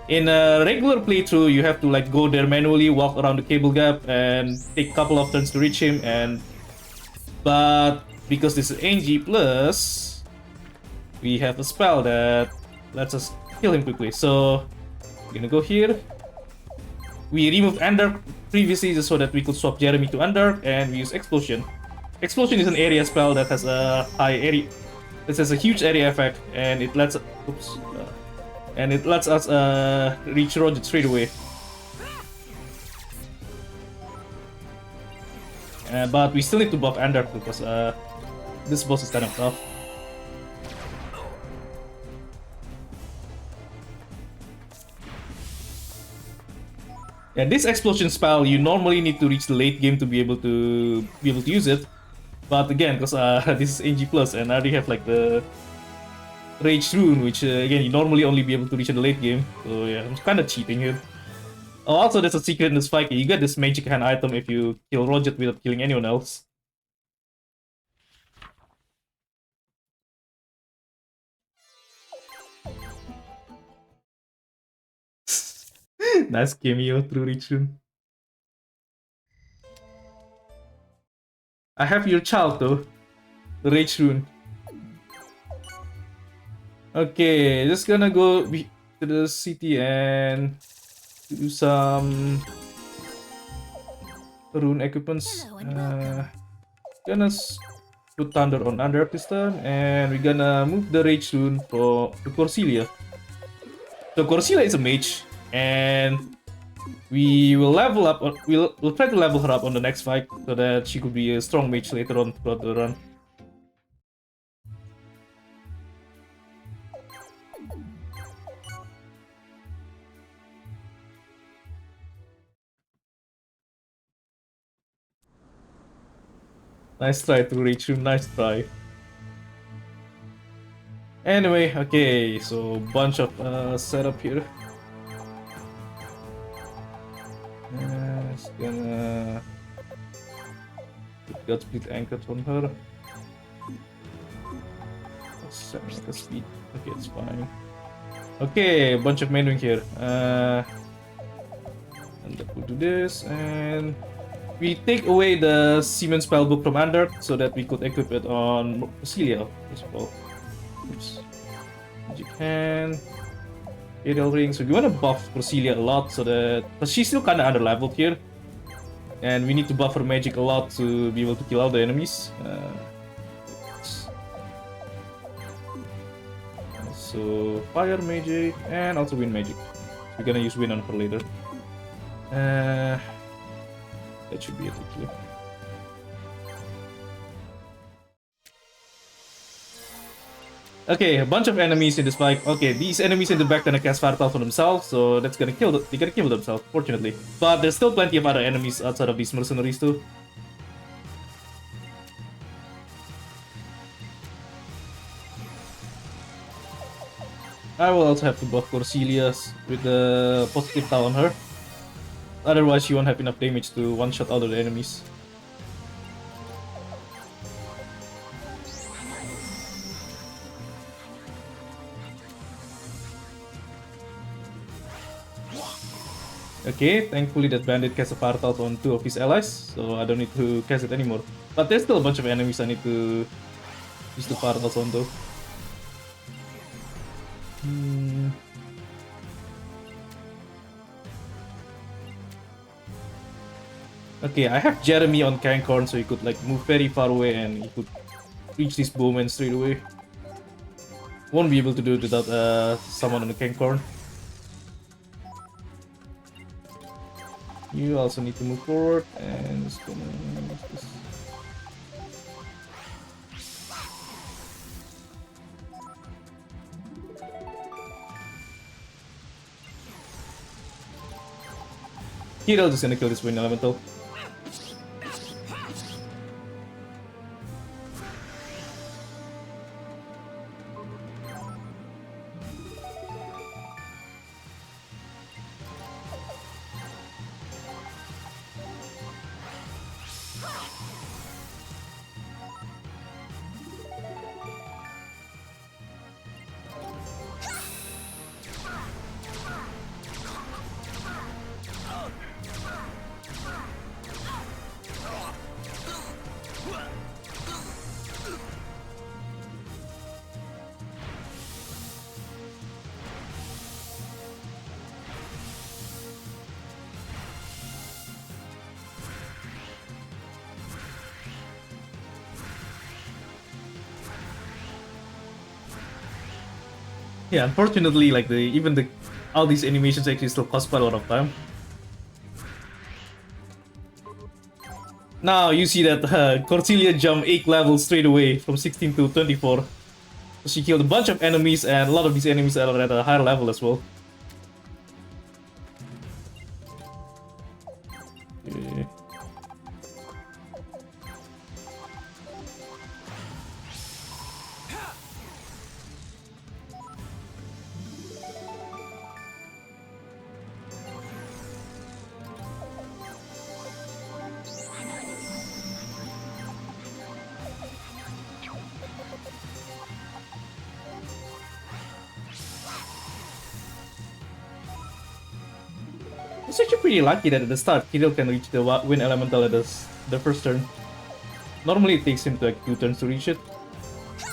In a regular playthrough, you have to like go there manually, walk around the cable gap, and take a couple of turns to reach him. But because this is NG plus, we have a spell that lets us kill him quickly. So we're gonna go here. We removed Underk previously just so that we could swap Jeremy to Underk, and we use Explosion. Explosion is an area spell that has a high area. This has a huge area effect, and it lets us reach Roget straight away. But we still need to buff Underk because this boss is kind of tough. Yeah, this explosion spell you normally need to reach the late game to be able to use it. But again, because this is NG plus and I already have like the Rage Rune, which again you normally only be able to reach in the late game. So yeah, I'm kind of cheating here. Oh, also there's a secret in this fight. You get this magic hand item if you kill Roget without killing anyone else. Nice cameo through Rage Rune. I have your child though, the Rage Rune. Okay, just gonna go to the city and do some rune equipments. Gonna put Thunder on Underk this time, and we're gonna move the Rage Rune to Corsilia. So Corsilia is a mage, and we will level up. We'll try to level her up on the next fight so that she could be a strong mage later on throughout the run. Nice try to reach him, nice try. Anyway, okay, so bunch of setup here. It's gonna put Godspeed anchored on her. Set the speed. Okay, it's fine. Okay, a bunch of manuing here. And we'll do this, and we take away the Seaman spellbook from Underk so that we could equip it on Celia as well. Oops. Magic hand. Aerial ring. So we want to buff Corsilia a lot so that, because she's still kind of under leveled here, and we need to buff her magic a lot to be able to kill all the enemies. So fire magic and also wind magic. We're gonna use wind on her later. That should be it actually. Okay, a bunch of enemies in this fight. Okay, these enemies in the back gonna cast Fire Talk on themselves, so that's gonna kill they're gonna kill themselves, fortunately. But there's still plenty of other enemies outside of these mercenaries too. I will also have to buff Corsilia with the positive tau on her. Otherwise, she won't have enough damage to one-shot all of the enemies. Okay, thankfully that bandit cast a fire taunt on 2 of his allies, so I don't need to cast it anymore. But there's still a bunch of enemies I need to use the fire taunt on though. Okay, I have Jeremy on Kankorn, so he could like move very far away and he could reach this bowman straight away. Won't be able to do it without someone on the Kankorn. You also need to move forward, and it's gonna use this. Kirill just gonna kill this wind elemental. Yeah, unfortunately, like all these animations actually still cost quite a lot of time. Now you see that Cordelia jumped 8 levels straight away from 16 to 24. So she killed a bunch of enemies, and a lot of these enemies are at a higher level as well. Okay. It's actually pretty lucky that at the start, Kirill can reach the wind elemental at the first turn. Normally it takes him to like 2 turns to reach it.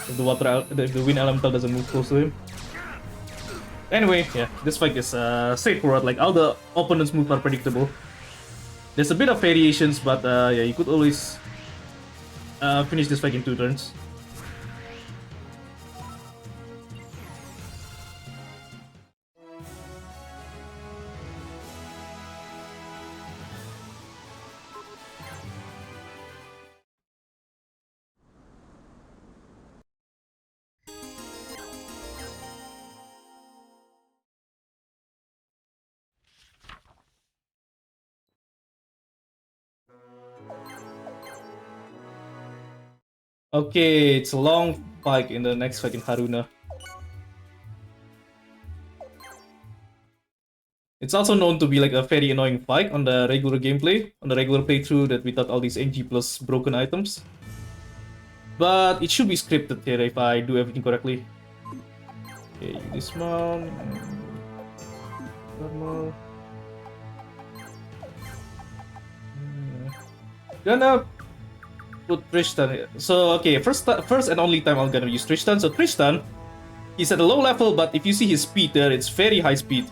If the wind elemental doesn't move close to him. Anyway, yeah, this fight is straightforward. Like all the opponents' moves are predictable. There's a bit of variations, but yeah, you could always finish this fight in 2 turns. Okay, it's a long fight in the next fight in Haruna. It's also known to be like a very annoying fight on the regular gameplay, on the regular playthrough that without all these NG plus broken items. But it should be scripted here if I do everything correctly. Okay, you dismount. Normal. Gonna put Tristan. So okay, first and only time I'm gonna use Tristan. So Tristan, he's at a low level, but if you see his speed there, it's very high speed.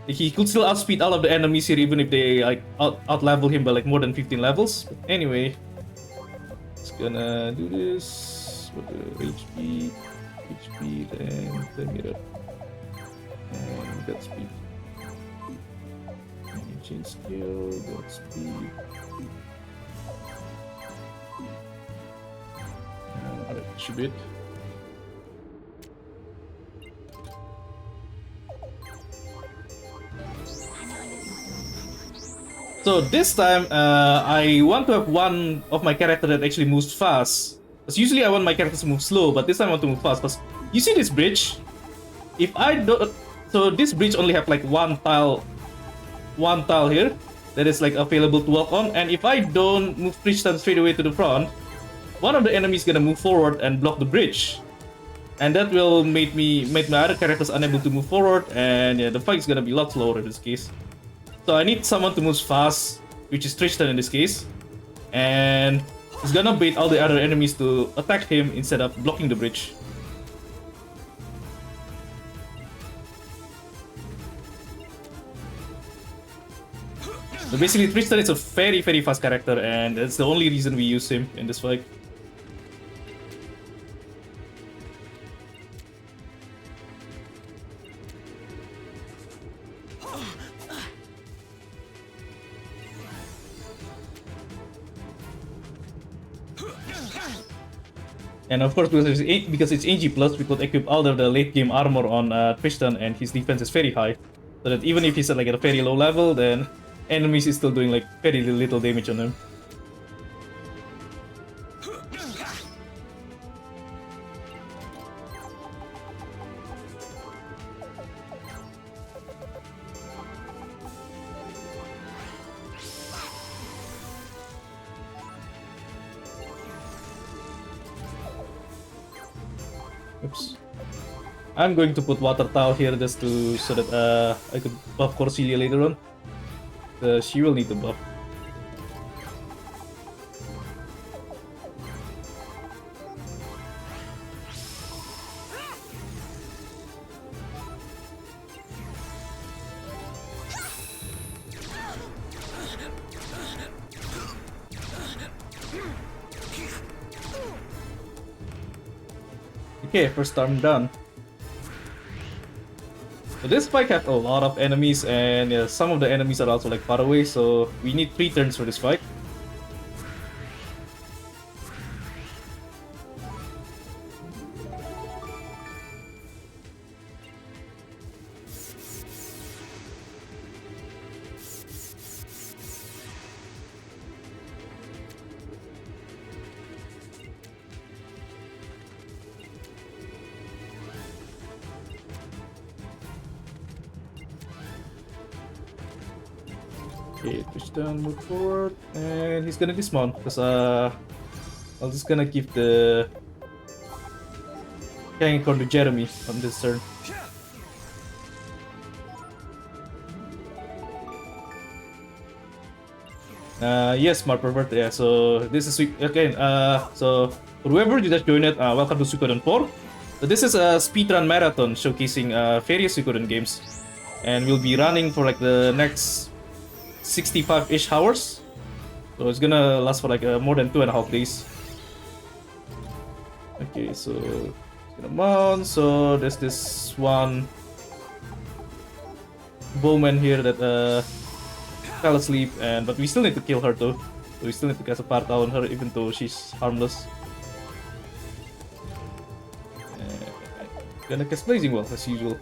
He could still outspeed all of the enemies here, even if they like out level him by like more than 15 levels. But anyway, it's gonna do this with the HP, and the mirror, and that speed. And change skill, that speed. That bit. So this time, I want to have one of my character that actually moves fast. Because usually I want my characters to move slow, but this time I want to move fast. Because you see this bridge? If I don't, so this bridge only have like one tile here that is like available to walk on. And if I don't move Tristan straight away to the front, one of the enemies gonna move forward and block the bridge, and that will make my other characters unable to move forward, and yeah, the fight is gonna be a lot slower in this case. So I need someone to move fast, which is Tristan in this case, and he's gonna bait all the other enemies to attack him instead of blocking the bridge. So basically, Tristan is a very, very fast character, and that's the only reason we use him in this fight. And of course, because it's AG plus, we could equip all of the late game armor on Fishman, and his defense is very high. So that even if he's at like at a very low level, then enemies is still doing like very little damage on him. Oops. I'm going to put water towel here just to so that I could buff Corsilia later on. She will need to buff. Okay, first turn done. So this fight has a lot of enemies, and yeah, some of the enemies are also like far away, so we need 3 turns for this fight. Okay, push down, move forward, and he's gonna dismount because I'm just gonna give the Kangakorn to Jeremy on this turn. Yes, smart pervert. Yeah, so this is again. So for whoever just joined it, welcome to Suikoden 4. So this is a speedrun marathon showcasing various Suikoden games, and we'll be running for like the next 65-ish hours. So it's gonna last for like more than 2.5 days. Okay, so it's gonna mount. So there's this one bowman here that fell asleep, but we still need to kill her though. So we still need to cast a Partal on her even though she's harmless. Gonna cast Blazing Well as usual.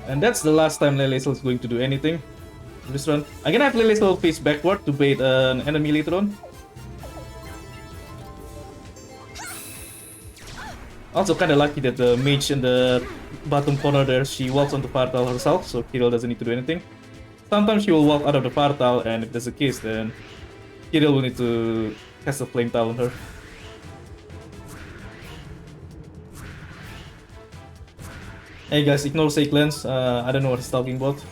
And that's the last time Leleisel is going to do anything in this run. I'm gonna have Leleisel face backward to bait an enemy later on. Also kinda lucky that the mage in the bottom corner there, she walks onto Partal herself, so Kirill doesn't need to do anything. Sometimes she will walk out of the Partal, and if that's the case, then Kirill will need to cast a Flame Towel on her. Hey guys, ignore Sakelens. I don't know what he's talking about.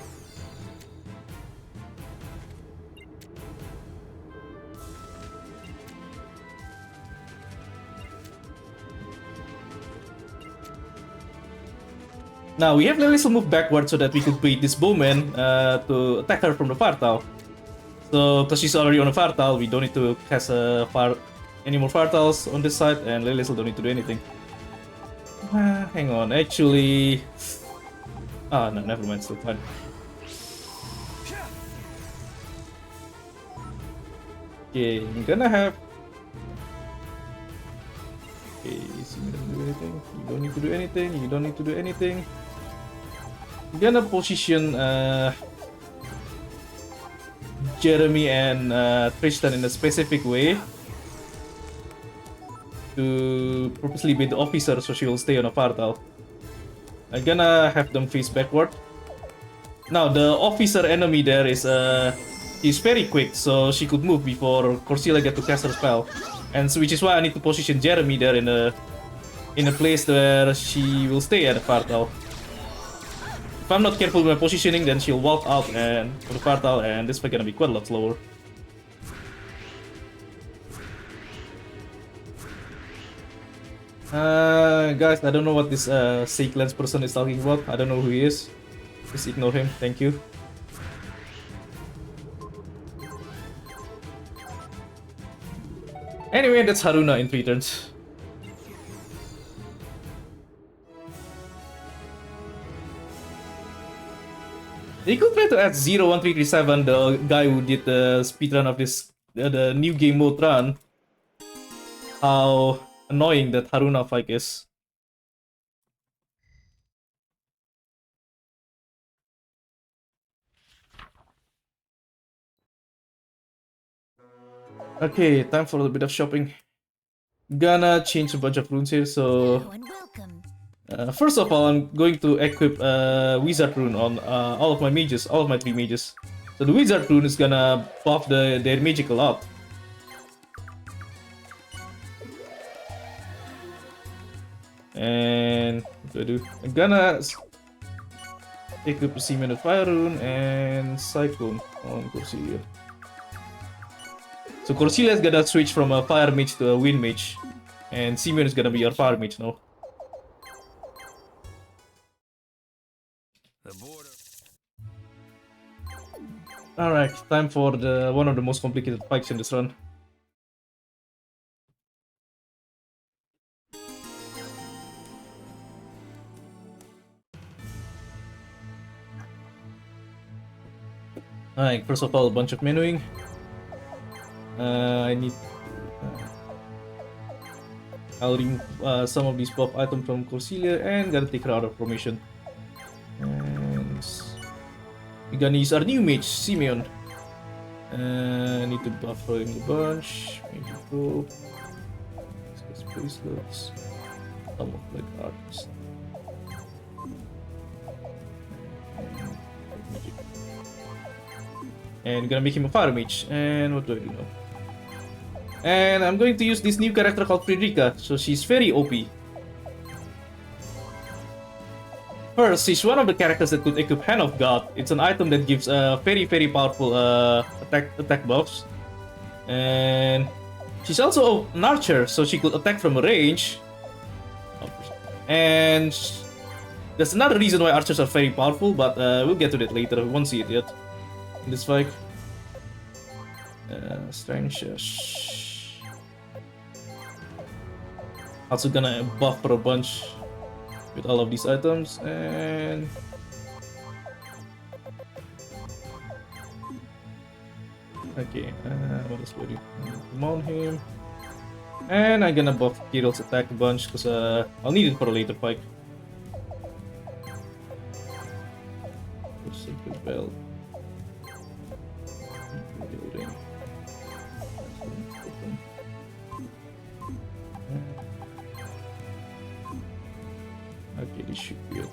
Now we have Leleisel move backward so that we could bait this bowman to attack her from the Fartal. So, because she's already on a Fartal, we don't need to cast any more Fartals on this side, and Leleisel don't need to do anything. Hang on, actually... no, never mind, still fine. Okay, I'm gonna have... Okay, so you don't do anything, you don't need to do anything, you don't need to do anything. I'm gonna position Jeremy and Tristan in a specific way to purposely bait the officer so she will stay on a Fartal. I'm gonna have them face backward. Now the officer enemy there is is very quick, so she could move before Corsilia get to cast her spell, and so which is why I need to position Jeremy there in a place where she will stay at the Fartal. If I'm not careful with my positioning, then she'll walk out and for the Fartal, and this is gonna be quite a lot slower. Guys, I don't know what this Sakelens person is talking about. I don't know who he is. Just ignore him, thank you. Anyway, that's Haruna in 3 turns. They could try to add 01337, the guy who did the speedrun of this, the new game mode run. How annoying that Haruna fight is. Okay, time for a bit of shopping. Gonna change a bunch of runes here, so... Hello and welcome. First of all, I'm going to equip Wizard Rune on all of my mages, all of my 3 mages. So the Wizard Rune is gonna buff their magic a lot. And what do I do? I'm gonna equip the Seaman with Fire Rune and Cyclone on Corsilia. So Corsilia is gonna switch from a Fire Mage to a Wind Mage. And Seaman is gonna be our Fire Mage now. The border. Alright, time for the one of the most complicated fights in this run. Alright, first of all, a bunch of menuing. I need... I'll remove some of these buff items from Corsilia and gotta take her out of formation. And we're gonna use our new mage, Simeon. Need to buff her in a bunch. Maybe go. Bracelets. Some of like arts. And gonna make him a fire mage. And what do I do now? And I'm going to use this new character called Frederica. So she's very OP. First, she's one of the characters that could equip Hand of God. It's an item that gives very powerful attack buffs. And she's also an archer, so she could attack from a range. And that's another reason why archers are very powerful, but we'll get to that later. We won't see it yet in this fight. Skirmishes. Also gonna buff for a bunch with all of these items, and okay, what else do I do? Mount him, and I'm gonna buff Kirill's attack a bunch because I'll need it for a later fight. Sacred Bell. Okay, this should be it.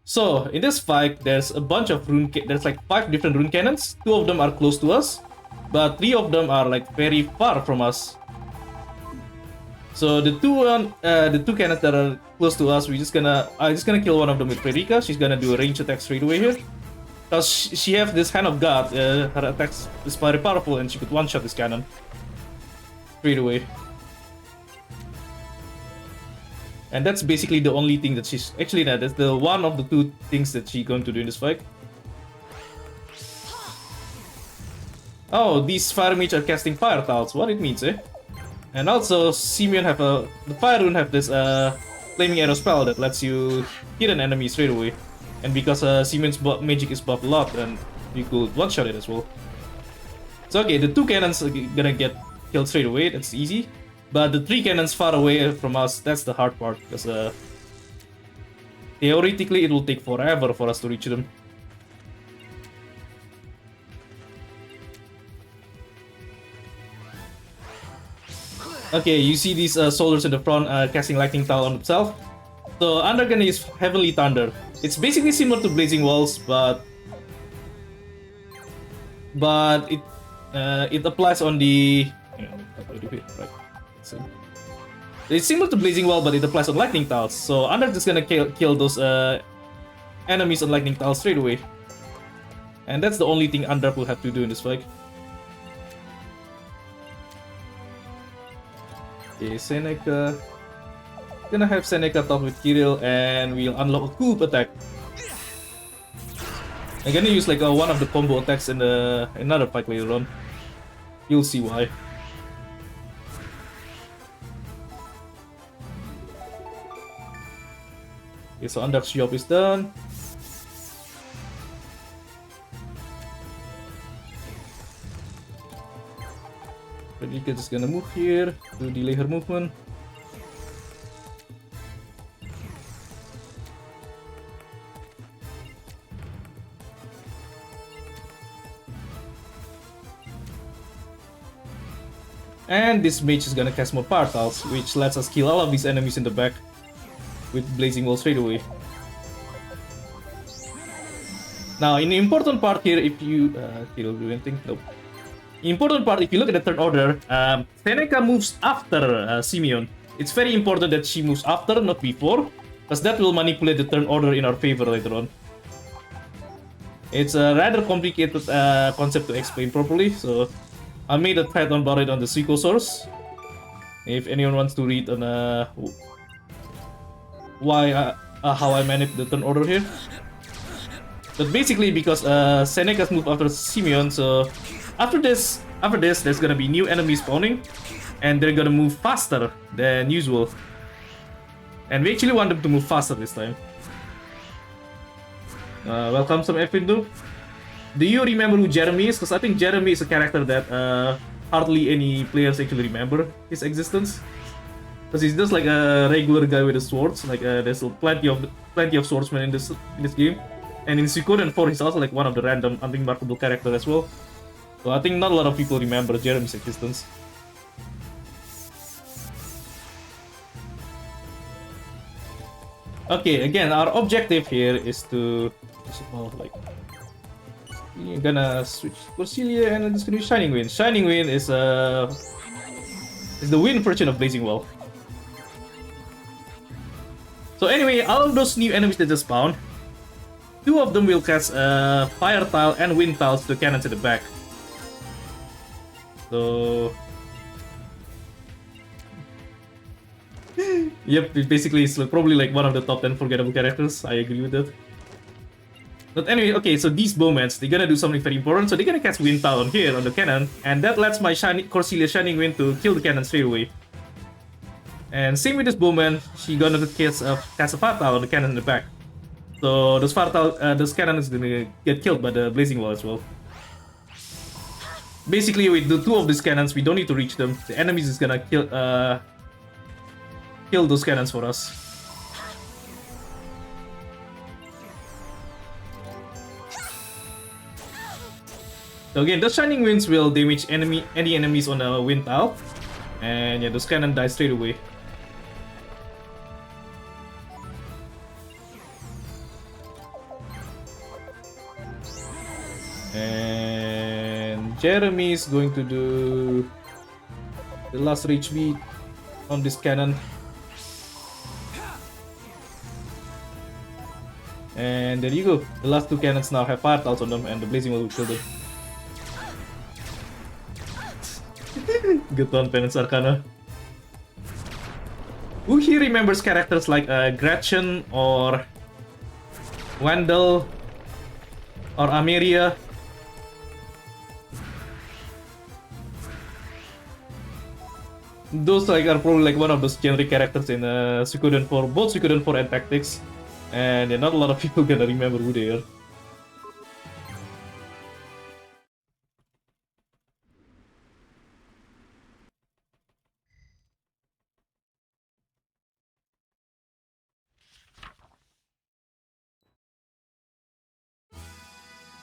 So, in this fight, there's a bunch of there's like 5 different rune cannons. 2 of them are close to us, but 3 of them are like very far from us. So the two cannons that are close to us, I'm just gonna kill one of them with Frederica. She's gonna do a range attack straight away here. Because she has this Hand of God, her attacks is very powerful and she could one-shot this cannon straight away. And that's basically the only thing that she's... Actually, no, that's the one of the 2 things that she's going to do in this fight. Oh, these fire mages are casting fire tiles. What it means, eh? And also, Simeon have the fire rune have this flaming arrow spell that lets you hit an enemy straight away. And because Simeon's magic is buffed a lot, then you could one-shot it as well. So okay, the 2 cannons are gonna get killed straight away. That's easy. But the 3 cannons far away from us, that's the hard part, because theoretically it will take forever for us to reach them. Okay, you see these soldiers in the front casting lightning tile on themselves. So Undergun is Heavenly Thunder. It's basically similar to Blazing Walls, but it applies on the... Right. It's similar to Blazing Wall, but it applies on lightning tiles. So Under is gonna kill those enemies on lightning tiles straight away. And that's the only thing Under will have to do in this fight. Okay, Seneca. Gonna have Seneca talk with Kirill and we'll unlock a coup attack. I'm gonna use like one of the combo attacks in another fight later on. You'll see why. Okay, so Under's job is done. Frederica is gonna move here to delay her movement. And this mage is gonna cast more portals, which lets us kill all of these enemies in the back with blazing wall straight away. Now, in the important part here, if you he'll do anything, nope. Important part, if you look at the third order, Seneca moves after Simeon. It's very important that she moves after, not before, because that will manipulate the third order in our favor later on. It's a rather complicated concept to explain properly, so I made a thread about it on the Suiko source. If anyone wants to read on how I managed the turn order here. But basically, because Seneca's moved after Simeon, so after this, there's gonna be new enemies spawning, and they're gonna move faster than usual. And we actually want them to move faster this time. Welcome some F-Window. Do you remember who Jeremy is? Because I think Jeremy is a character that hardly any players actually remember his existence. Because he's just like a regular guy with a swords. Like there's plenty of swordsmen in this game. And in Suikoden 4, he's also like one of the random unremarkable characters as well. So I think not a lot of people remember Jeremy's existence. Okay, again, our objective here is to you're gonna switch Corsilia and it's gonna be Shining Wind. Shining Wind is the wind version of Blazing Wall. So anyway, out of those new enemies that just spawned, 2 of them will cast Fire Tile and Wind Tiles to cannons at the back. So yep, basically it's probably like one of the top 10 forgettable characters. I agree with that. But anyway, okay, so these bowmen, they're gonna do something very important. So they're gonna cast Wind Tile on here on the cannon, and that lets my Corsilia Shining Wind to kill the cannon straight away. And same with this bowman, she gonna cast a Fire Tile on the cannon in the back. So those cannon is gonna get killed by the Blazing Wall as well. Basically, with the 2 of these cannons, we don't need to reach them. The enemies is gonna kill those cannons for us. So again, the Shining Winds will damage any enemies on the wind tile. And yeah, those cannon die straight away. And Jeremy is going to do the last rage beat on this cannon. And there you go. The last 2 cannons now have fire tiles on them, and the Blazing Wall will kill them. Good one, Penance Arcana. Who here remembers characters like Gretchen or Wendell or Ameria? Those like are probably like one of those generic characters in Suikoden 4, both Suikoden 4 and Tactics. And yeah, not a lot of people gonna remember who they are.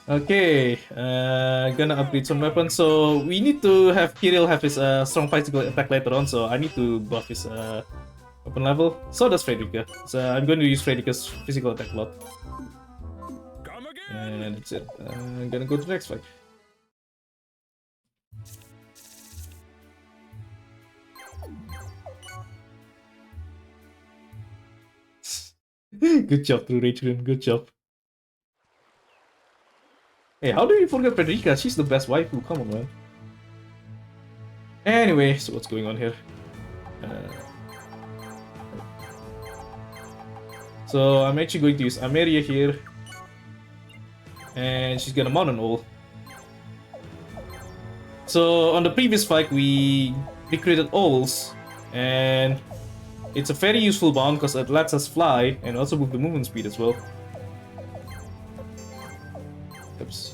Okay, gonna upgrade some weapons. So we need to have Kirill have his strong physical attack later on. So I need to buff his weapon level. So does Frederica. So I'm going to use Frederica's physical attack a lot. And that's it. I'm gonna go to the next fight. Good job, True Rage Rune. Good job. Hey, how do you forget Frederica? She's the best waifu. Come on, man. Anyway, so what's going on here? So I'm actually going to use Ameria here. And she's gonna mount an owl. So on the previous fight, we created owls. And It's a very useful bound because it lets us fly and also move the movement speed as well. Oops.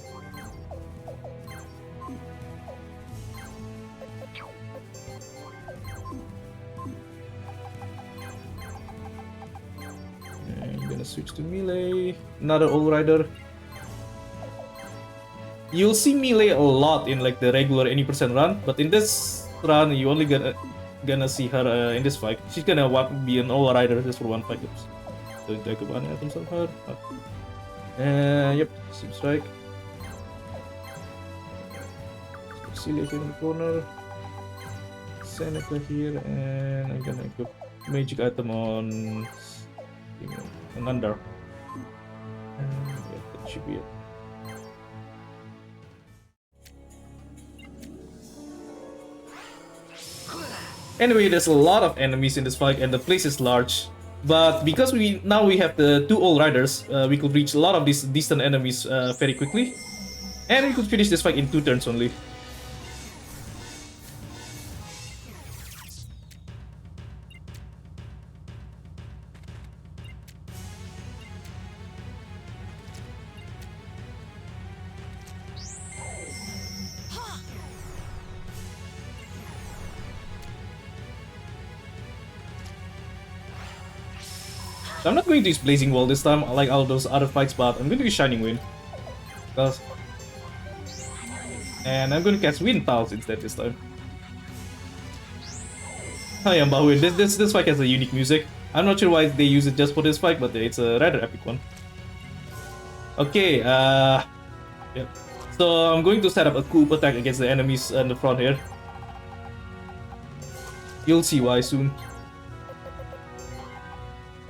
And I'm gonna switch to melee. Another All Rider. You'll see melee a lot in like the regular any percent run, but in this run you only gonna see her in this fight. She's gonna be an All Rider just for one fight. Oops. Don't take one items on her. Yep, seems right. Celia here in the corner. Seneca here, and I'm gonna equip magic item on Under. And yeah, that should be it. Anyway, there's a lot of enemies in this fight, and the place is large. But because we have the 2 All Riders, we could reach a lot of these distant enemies very quickly, and we could finish this fight in 2 turns only. I'm not going to use Blazing Wall this time, like all those other fights, but I'm going to use Shining Wind. And I'm going to cast Wind Tiles instead this time. Oh yeah, Bahwin. This fight has a unique music. I'm not sure why they use it just for this fight, but it's a rather epic one. Okay, yeah. So I'm going to set up a coup attack against the enemies in the front here. You'll see why soon.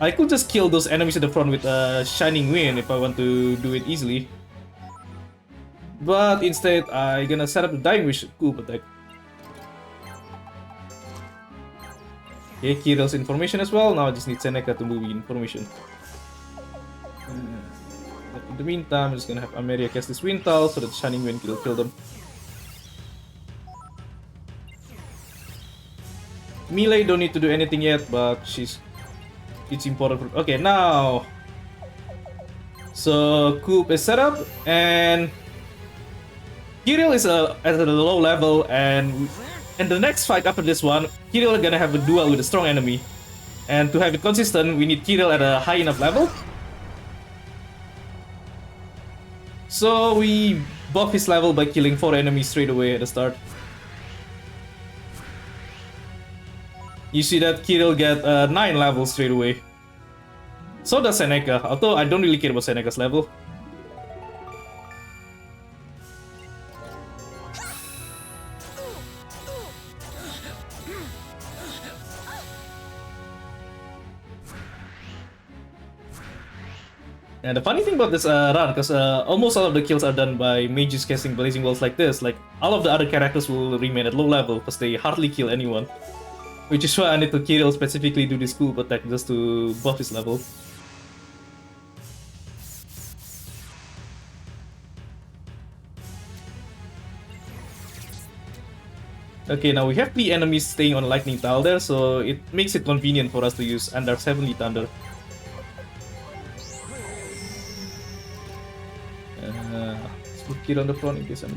I could just kill those enemies in the front with Shining Wind if I want to do it easily. But instead, I'm gonna set up the Dying Wish coup attack. Okay, Kirill's in formation as well. Now I just need Seneca to move in formation. But in the meantime, I'm just gonna have Ameria cast this Wind Tile so that Shining Wind will kill them. Melee don't need to do anything yet, but it's important for... Okay, now... So, Coop is set up, and... Kirill is at a low level, and in the next fight after this one, Kirill is gonna have a duel with a strong enemy. And to have it consistent, we need Kirill at a high enough level. So, we buff his level by killing 4 enemies straight away at the start. You see that Kirill get 9 levels straight away. So does Seneca, although I don't really care about Seneca's level. And the funny thing about this run, because almost all of the kills are done by mages casting Blazing Walls like this, like all of the other characters will remain at low level because they hardly kill anyone. Which is why I need to Kirill specifically do this coup attack just to buff his level. Okay, now we have 3 enemies staying on Lightning Tile there, so it makes it convenient for us to use Andar's Heavenly Thunder. Let's put Kid on the front in case I'm...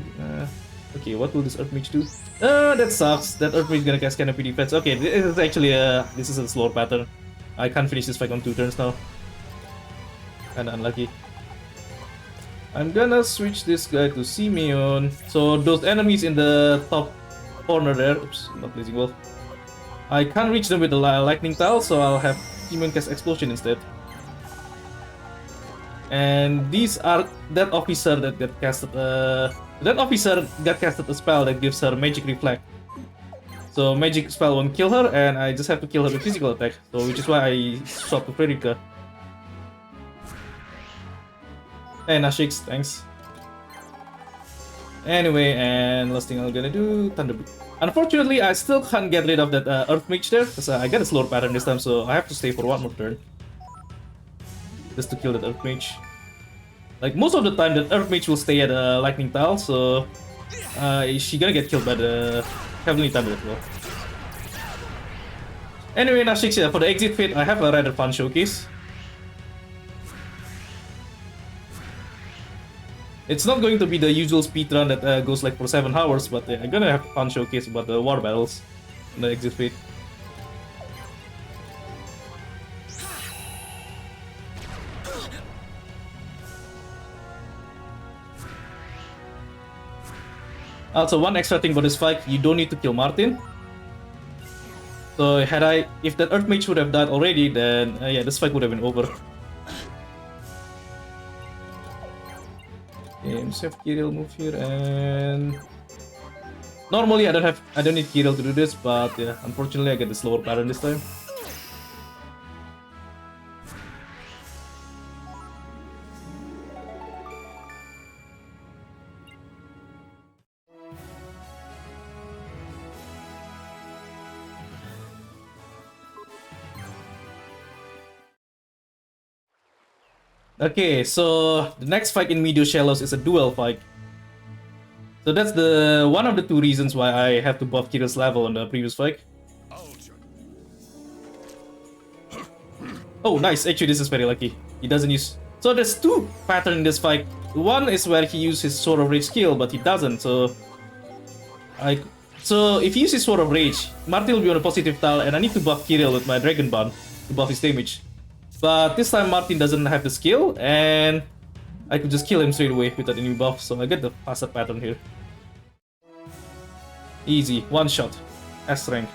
okay, what will this Earth Mage do? That sucks. That Earth Mage is gonna cast Canopy Defense. Okay, this is actually this is a slower pattern. I can't finish this fight on 2 turns now. Kinda unlucky. I'm gonna switch this guy to Simeon. So those enemies in the top corner there, oops, not Blazing Wall. I can't reach them with the Lightning Tile, so I'll have Simeon cast Explosion instead. And these are that officer that got casted. That officer got casted a spell that gives her Magic Reflect. So magic spell won't kill her, and I just have to kill her with physical attack. So which is why I swap to Frederica. Hey Nashix, thanks. Anyway, and last thing I'm gonna do, Thunderbolt. Unfortunately, I still can't get rid of that Earth Mage there, because I got a slower pattern this time, so I have to stay for 1 more turn. Just to kill that Earth Mage. Like, most of the time, that Earth Mage will stay at a Lightning Tile, so... she gonna get killed by the Heavenly Thunder as well. Anyway, now 6, yeah, for the exit fit, I have a rather fun showcase. It's not going to be the usual speedrun that goes like for 7 hours, but I'm gonna have a fun showcase about the war battles in the exit fit. Also, one extra thing about this fight, you don't need to kill Martin. So if that Earth Mage would have died already, then yeah, this fight would have been over. Okay, let's have Kirill move here, and normally I don't need Kirill to do this, but yeah, unfortunately I get the slower pattern this time. Okay, so the next fight in Medio Shallows is a duel fight. So that's the one of the 2 reasons why I have to buff Kirill's level on the previous fight. Oh, nice. Actually, this is very lucky. He doesn't use... So there's 2 patterns in this fight. One is where he uses his Sword of Rage skill, but he doesn't, so... So if he uses Sword of Rage, Martin will be on a positive tile, and I need to buff Kirill with my Dragon Bond to buff his damage. But this time Martin doesn't have the skill, and I could just kill him straight away without any buff, so I get the faster pattern here. Easy, 1 shot. S rank.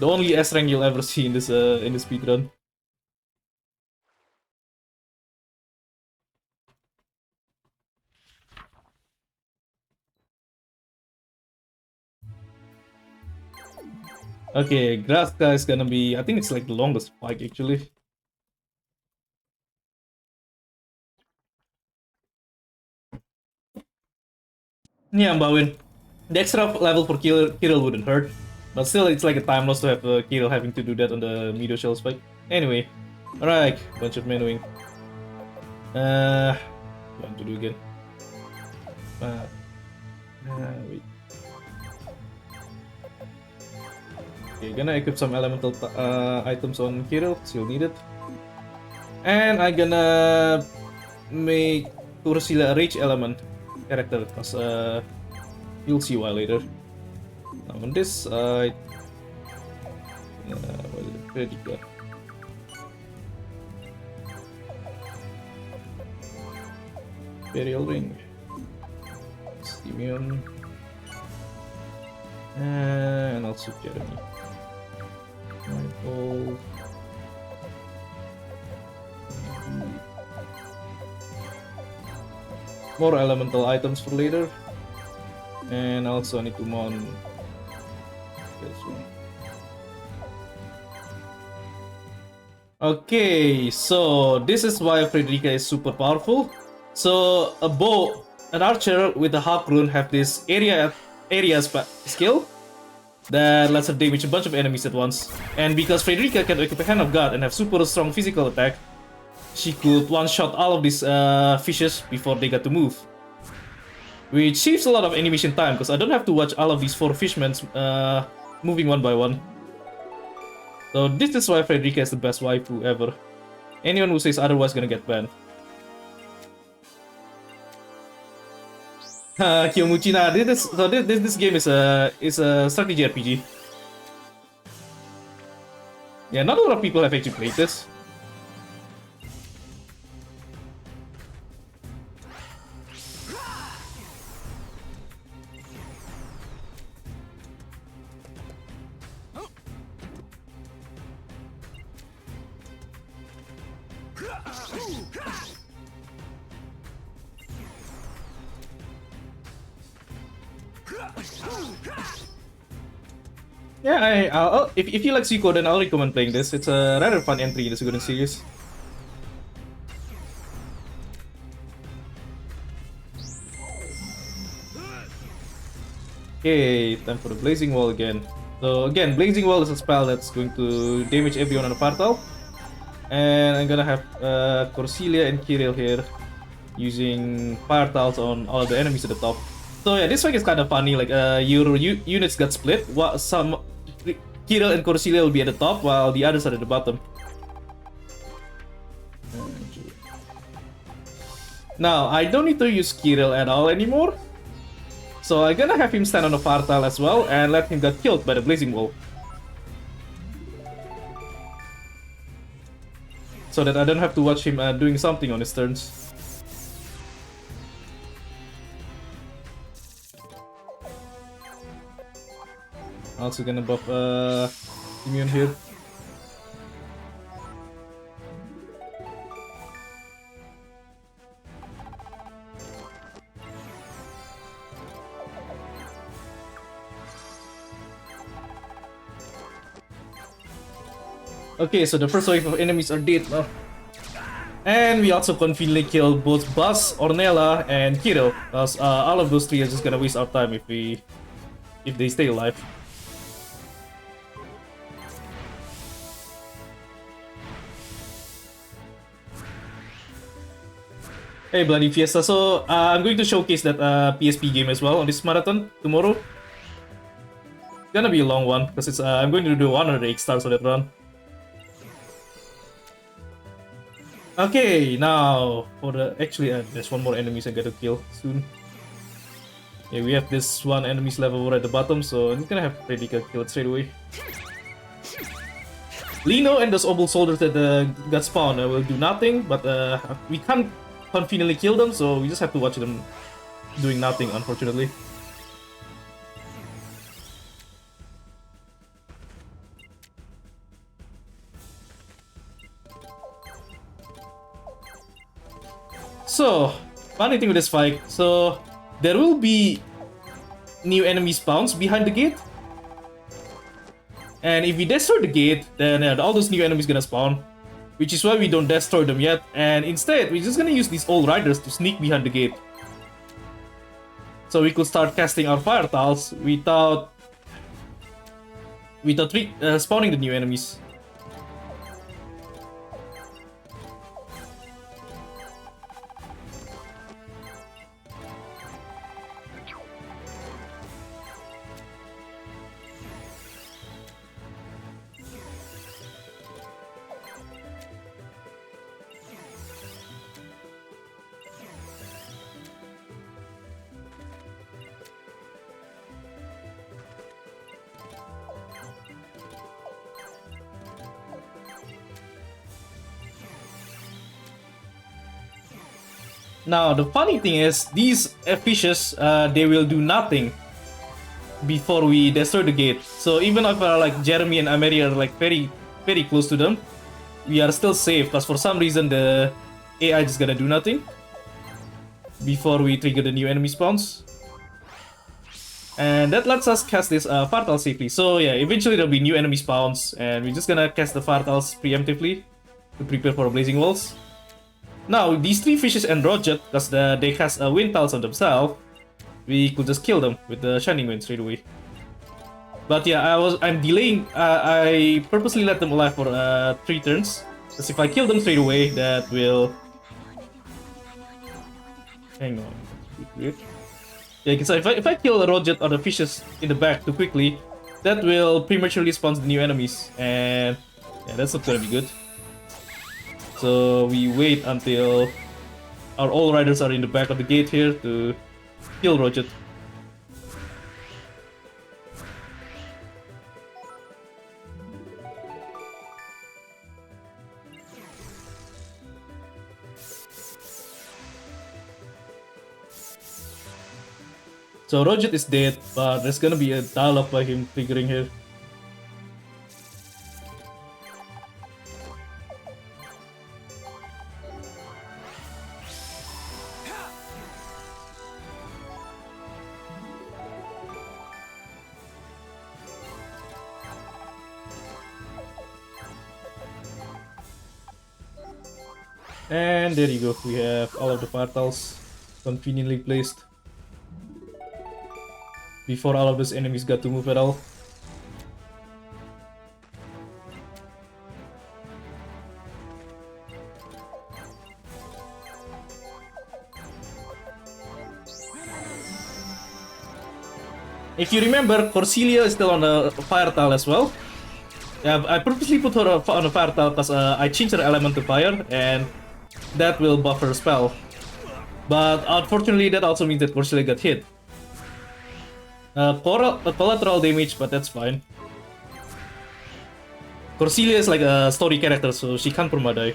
The only S rank you'll ever see in this speedrun. Okay, Graska is gonna be... I think it's like the longest fight actually. Yeah, Mbawin. The extra level for Kirill wouldn't hurt, but still it's like a time loss to have Kirill having to do that on the Medio Shells fight. Anyway, alright, bunch of menuing. What to do again? Wait. Okay, gonna equip some elemental items on Kirill, still need it. And I'm gonna make Tursila a rage element character, because you'll see why later. Now on this side, where did it go? Burial ring, Simeon, and also Jeremy. Michael. More elemental items for later. And also I need to mount this one. Okay, so this is why Frederica is super powerful. So a bow, an archer with a harp rune have this area skill that lets her damage a bunch of enemies at once. And because Frederica can equip a Hand of God and have super strong physical attack, she could one-shot all of these fishes before they got to move. Which saves a lot of animation time, because I don't have to watch all of these 4 fishmen moving one by one. So this is why Frederica is the best waifu ever. Anyone who says otherwise is gonna get banned. Kiyomuchi, nah, this game is a strategy RPG. Yeah, not a lot of people have actually played this. Yeah, if you like Suikoden, I'll recommend playing this. It's a rather fun entry in the Suikoden series. Okay, time for the Blazing Wall again. So again, Blazing Wall is a spell that's going to damage everyone on the portal. And I'm gonna have Corsilia and Kirill here using fire tiles on all the enemies at the top. So yeah, this fight is kind of funny. Like your units got split. Kirill and Corsilia will be at the top, while the others are at the bottom. Now, I don't need to use Kirill at all anymore. So I'm gonna have him stand on the far tile as well and let him get killed by the blazing wall. So that I don't have to watch him doing something on his turns. Also gonna buff immune here. Okay, so the first wave of enemies are dead now. And we also conveniently killed both Buzz, Ornella, and Kirill. Because all of those three are just gonna waste our time if they stay alive. Hey Bloody Fiesta, so I'm going to showcase that PSP game as well on this marathon tomorrow. It's gonna be a long one, because it's I'm going to do 100 stars on that run. Okay, now for the there's one more enemies I gotta kill soon. Yeah, we have this one enemy's level over at the bottom, so I'm just gonna have Predika kill it straight away. Lino and those obel soldiers that got spawned will do nothing, but we can't conveniently kill them, so we just have to watch them doing nothing, unfortunately. So, funny thing with this fight, so there will be new enemy spawns behind the gate. And if we destroy the gate, then all those new enemies gonna spawn. Which is why we don't destroy them yet, and instead we're just gonna use these old riders to sneak behind the gate. So we could start casting our fire tiles without spawning the new enemies. Now, the funny thing is, these fishes, they will do nothing before we destroy the gate. So even if like Jeremy and Ameri are like very, very close to them, we are still safe, because for some reason the AI just gonna do nothing before we trigger the new enemy spawns. And that lets us cast this Fartal safely. So yeah, eventually there'll be new enemy spawns, and we're just gonna cast the Fartals preemptively to prepare for blazing walls. Now, these three fishes and Roget, because they cast wind tiles on themselves, we could just kill them with the Shining Wind straight away. But yeah, I'm delaying. I purposely let them alive for 3 turns, because if I kill them straight away, that will. Hang on. Yeah, because if I kill a Roget or the fishes in the back too quickly, that will prematurely spawn the new enemies, and yeah, that's not gonna be good. So we wait until our all riders are in the back of the gate here to kill Roget. So Roget is dead, but there's gonna be a dialogue by him triggering here. And there you go, we have all of the Fartals conveniently placed before all of those enemies got to move at all. If you remember, Corsilia is still on the fire tile as well. Yeah, I purposely put her on a fire tile because I changed her element to fire, and that will buff her spell. But unfortunately, that also means that Cordelia got hit. Collateral damage, but that's fine. Cordelia is like a story character, so she can't perma-die.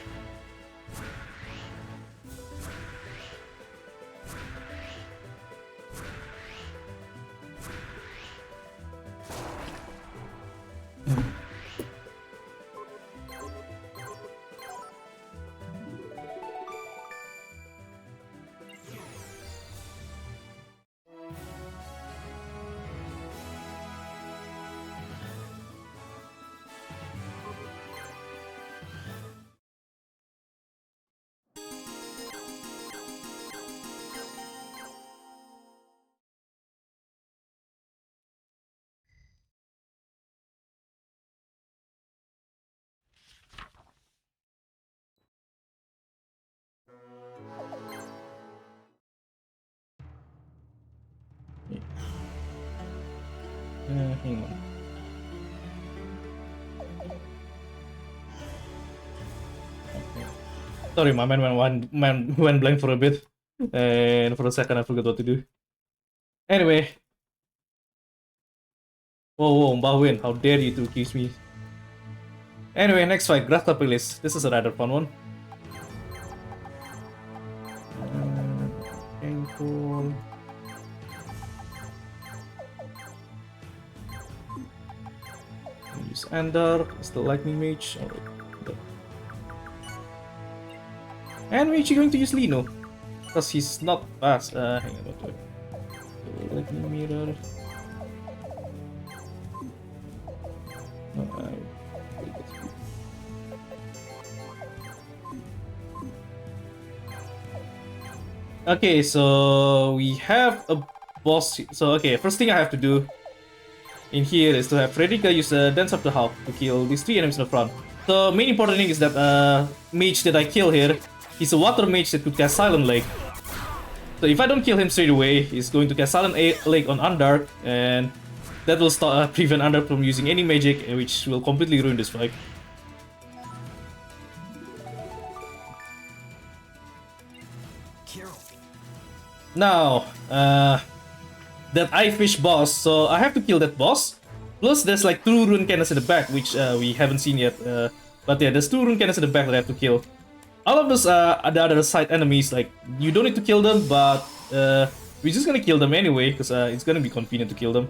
Hang on. Okay. Sorry, my man went blank for a bit, and for a second I forgot what to do. Anyway. Whoa, Mbah Win, how dare you to accuse me? Anyway, next fight, Grata Pilis. This is a rather fun one. Painful. Use Ender, it's the lightning mage. Alright. And we're actually going to use Lino. Because he's not fast. Hang on, what do I... Lightning mirror. Okay, so we have a boss. So okay, first thing I have to do in here is to have Frederica use the Dance of the Hawk to kill these 3 enemies in the front. The main important thing is that mage that I kill here, he's a water mage that could cast Silent Lake. So if I don't kill him straight away, he's going to cast Silent Lake on Undark, and that will prevent Undark from using any magic, which will completely ruin this fight. Now, that Eye Fish boss, so I have to kill that boss. Plus, there's like 2 rune cannons in the back, which we haven't seen yet. But yeah, there's 2 rune cannons in the back that I have to kill. All of those are the other side enemies, like, you don't need to kill them, but we're just gonna kill them anyway, because it's gonna be convenient to kill them.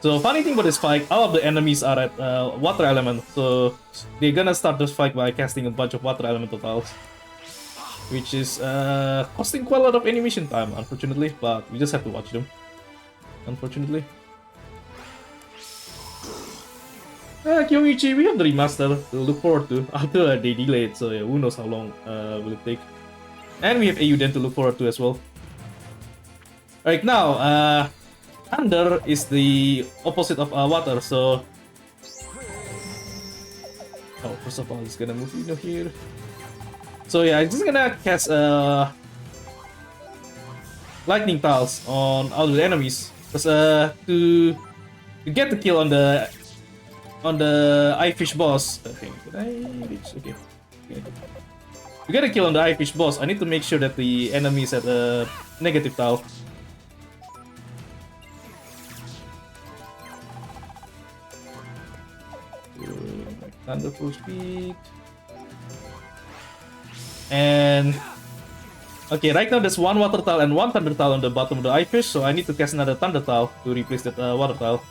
So, funny thing about this fight, all of the enemies are at water element, so they're gonna start this fight by casting a bunch of water elemental tiles. Which is costing quite a lot of animation time, unfortunately, but we just have to watch them. Unfortunately. Kyomichi, we have the remaster to look forward to after they delayed, so yeah, who knows how long will it take. And we have Euden to look forward to as well. Alright, now, Thunder is the opposite of water, so... Oh, first of all, he's gonna move here. So yeah, I'm just gonna cast lightning tiles on all the enemies, because to get the kill on the Eye Fish boss. Okay, did I reach? Okay. To get a kill on the Eye Fish boss, I need to make sure that the enemy is at a negative tile. Thunder full speed. And okay, right now there's 1 water tile and 1 thunder tile on the bottom of the Eye Fish, so I need to cast another thunder tile to replace that water tile,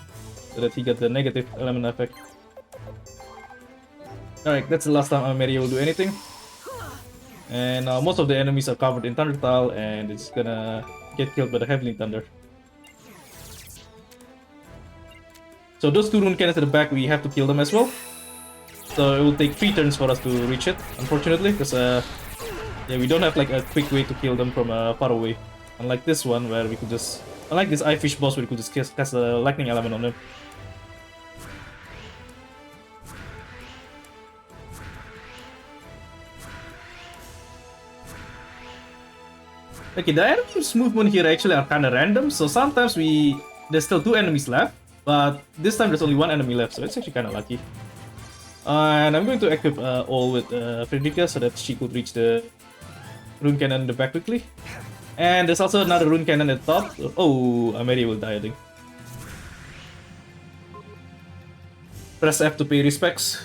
so that he got the negative element effect. Alright, that's the last time Ameria will do anything. And now most of the enemies are covered in thunder tile, and it's gonna get killed by the Heavenly Thunder. So those 2 rune cannons at the back, we have to kill them as well. So it will take 3 turns for us to reach it, unfortunately, because yeah, we don't have like a quick way to kill them from far away. Unlike this one, where we could just... Unlike this Eye Fish boss, where we could just cast a lightning element on them. Okay, the enemies movement here actually are kinda random, so sometimes there's still 2 enemies left, But this time there's only one enemy left, so it's actually kind of lucky. And I'm going to equip all with Frederica so that she could reach the rune cannon in the back quickly. And there's also another rune cannon at the top. Oh, Amelia will die, I think. Press F to pay respects.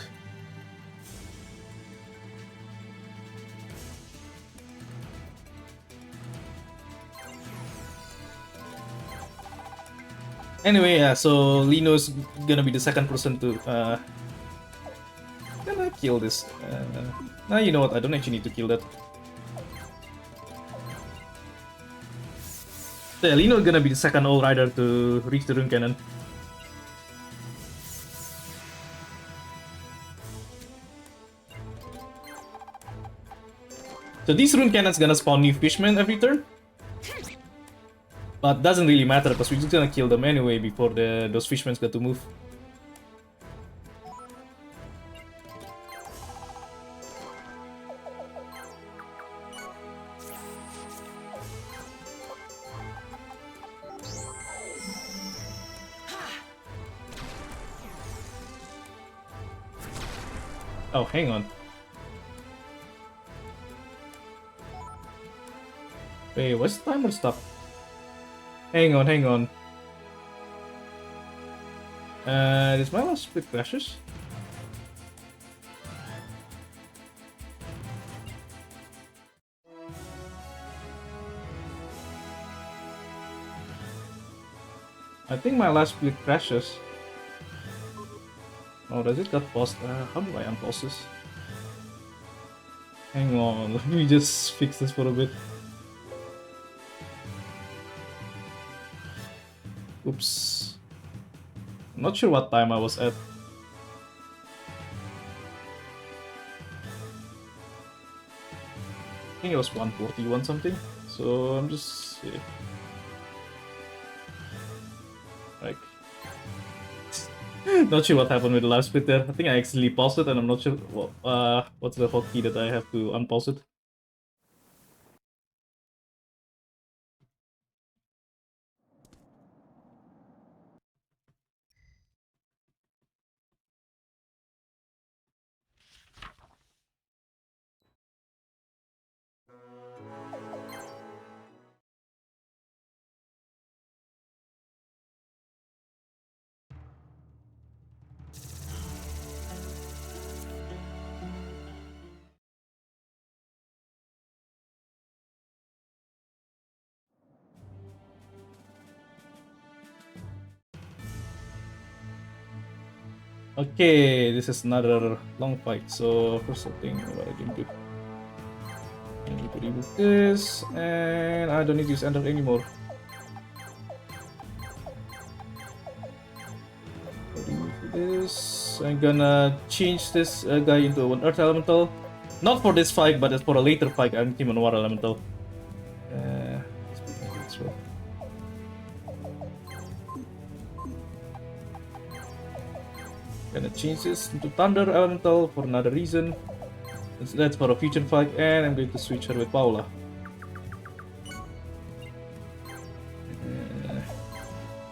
Anyway, yeah, so Lino's gonna be the second person to gonna kill this. Nah, you know what? I don't actually need to kill that. So yeah, Lino gonna be the second All Rider to reach the rune cannon. So these rune cannons gonna spawn new Fishman every turn. But doesn't really matter because we're just gonna kill them anyway before those Fishmans get to move. Oh, hang on. Wait, what's the timer stuck? Hang on. Is my last split crashes? I think my last split crashes. Oh, does it got paused? How do I unpause this? Hang on, let me just fix this for a bit. Oops. I'm not sure what time I was at. I think it was 141 something. So I'm just like not sure what happened with the live split there. I think I accidentally paused it and I'm not sure what's the hotkey that I have to unpause it. Okay, this is another long fight, so first thing what I can do. I need to remove this, and I don't need to use Ender anymore. Remove this. I'm gonna change this guy into an Earth Elemental. Not for this fight, but for a later fight, I'm him on Water Elemental. Let's well. Gonna change this into Thunder Elemental for another reason. That's for a future fight, and I'm going to switch her with Paula.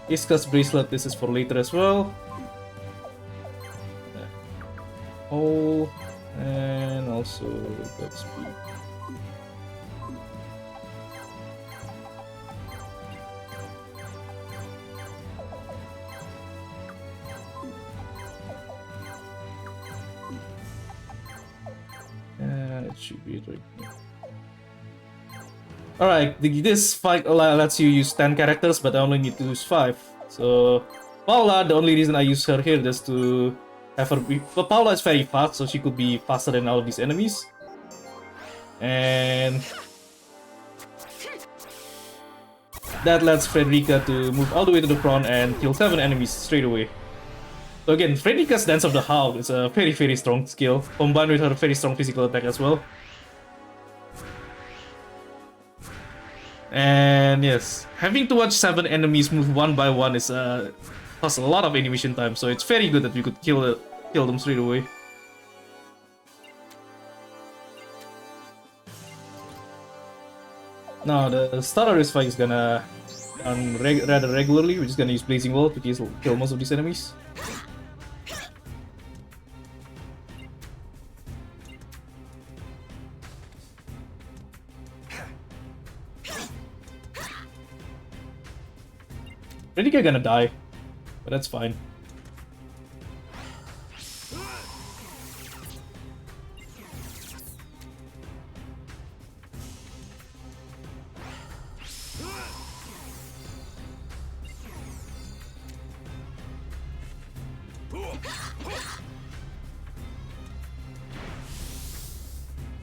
Iskas Bracelet, this is for later as well. Oh, and also got speed. It should be right now. Alright, this fight lets you use 10 characters, but I only need to use 5. So, Paula, the only reason I use her here is to have her be... But Paula is very fast, so she could be faster than all of these enemies. And... that lets Frederica to move all the way to the front and kill 7 enemies straight away. So again, Frederica's Dance of the Howl is a very, very strong skill, combined with her very strong physical attack as well. And yes, having to watch 7 enemies move one by one is costs a lot of animation time, so it's very good that we could kill them straight away. Now the start of this fight is gonna rather regularly. We're just gonna use Blazing Wall to kill most of these enemies. I think I'm gonna die, but that's fine.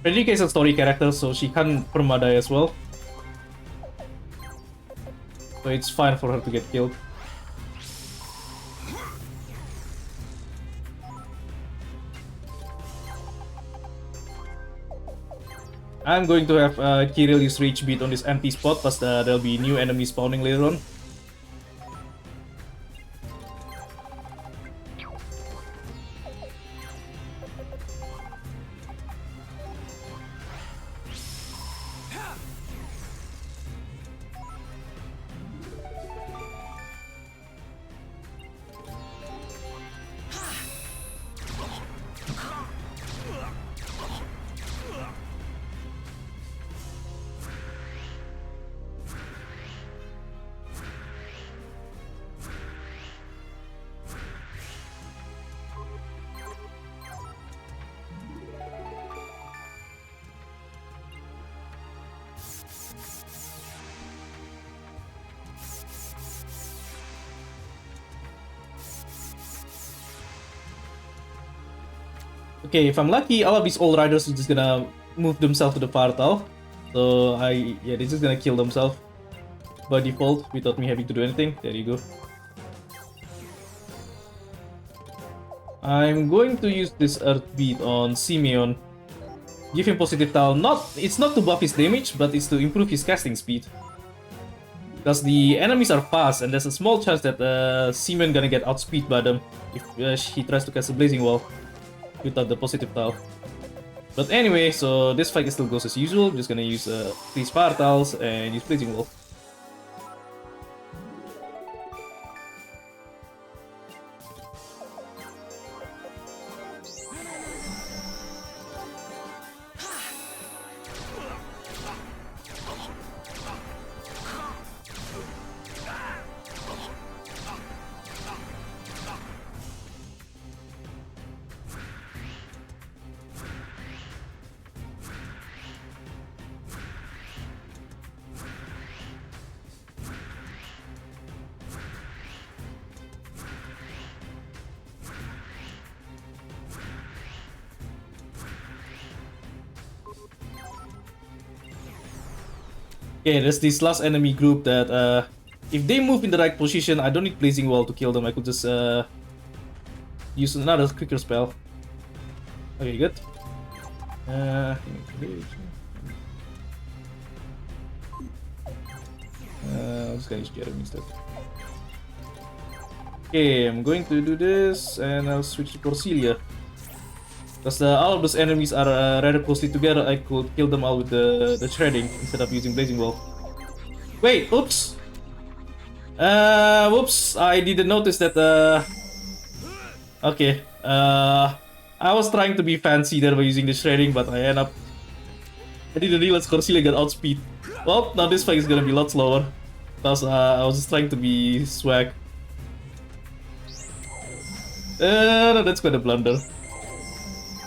Frederica is a story character, so she can't perma-die as well. So it's fine for her to get killed. I'm going to have Kirill use Rage Beat on this empty spot, plus there'll be new enemies spawning later on. Okay, if I'm lucky, all of these old riders are just gonna move themselves to the portal. So they're just gonna kill themselves by default without me having to do anything. There you go. I'm going to use this Earth Beat on Simeon. Give him positive tile. It's not to buff his damage, but it's to improve his casting speed. Because the enemies are fast, and there's a small chance that Simeon gonna get outspeed by them if he tries to cast a Blazing Wall without the positive tile. But anyway, so this fight still goes as usual. I'm just gonna use 3 Fire Tiles and use Blazing Wall. Okay, there's this last enemy group that if they move in the right position, I don't need Blazing Wall to kill them. I could just use another quicker spell. Okay, good. I'll just gonna use Jeremy instead. Okay, I'm going to do this and I'll switch to Corsilia. Because all of those enemies are rather closely together, I could kill them all with the shredding instead of using Blazing Wall. Wait, oops! Whoops, I didn't notice that, okay, I was trying to be fancy there by using the shredding, but I didn't realize Corsilia got outspeed. Well, now this fight is gonna be a lot slower. Because I was just trying to be swag. No, that's quite a blunder.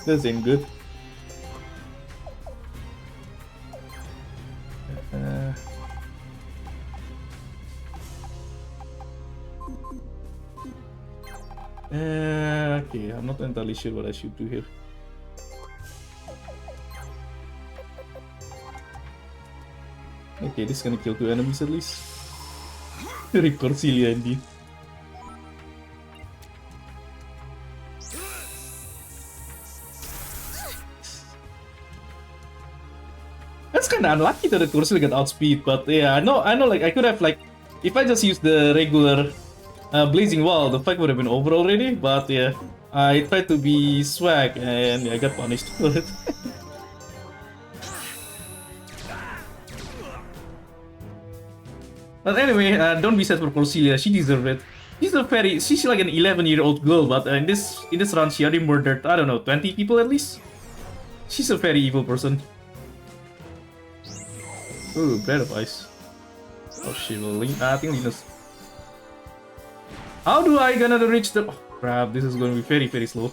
This ain't good. Okay, I'm not entirely sure what I should do here. Okay, this is gonna kill 2 enemies at least. Rip Corsilia indeed. That's kinda unlucky that the Corsilia got outspeed, but yeah, I know, like, I could have, like, if I just used the regular Blazing Wall, the fight would have been over already, but yeah, I tried to be swag and yeah, I got punished for it. But anyway, don't be sad for Corsilia. She deserved it. She's like an 11-year-old girl, but in this run, she already murdered, I don't know, 20 people at least. She's a very evil person. Ooh, Breath of Ice. Oh shit, I think Linus. How do I gonna reach the... Oh crap, this is gonna be very, very slow.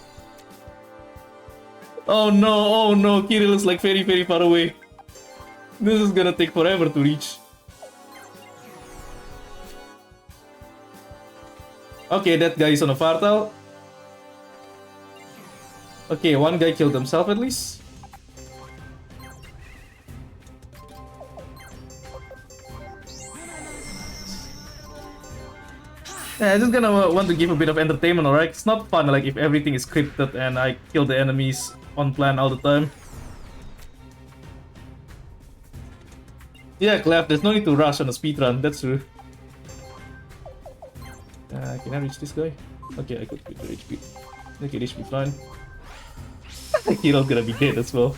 Oh no, Kirill is like very, very far away. This is gonna take forever to reach. Okay, that guy is on a Vartal. Okay, one guy killed himself at least. Yeah, I'm just gonna want to give a bit of entertainment, alright? It's not fun like if everything is scripted and I kill the enemies on plan all the time. Yeah, Clef, there's no need to rush on a speedrun, that's true. Can I reach this guy? Okay, I could get the HP. Okay, this should be fine. Kirill's gonna be dead as well.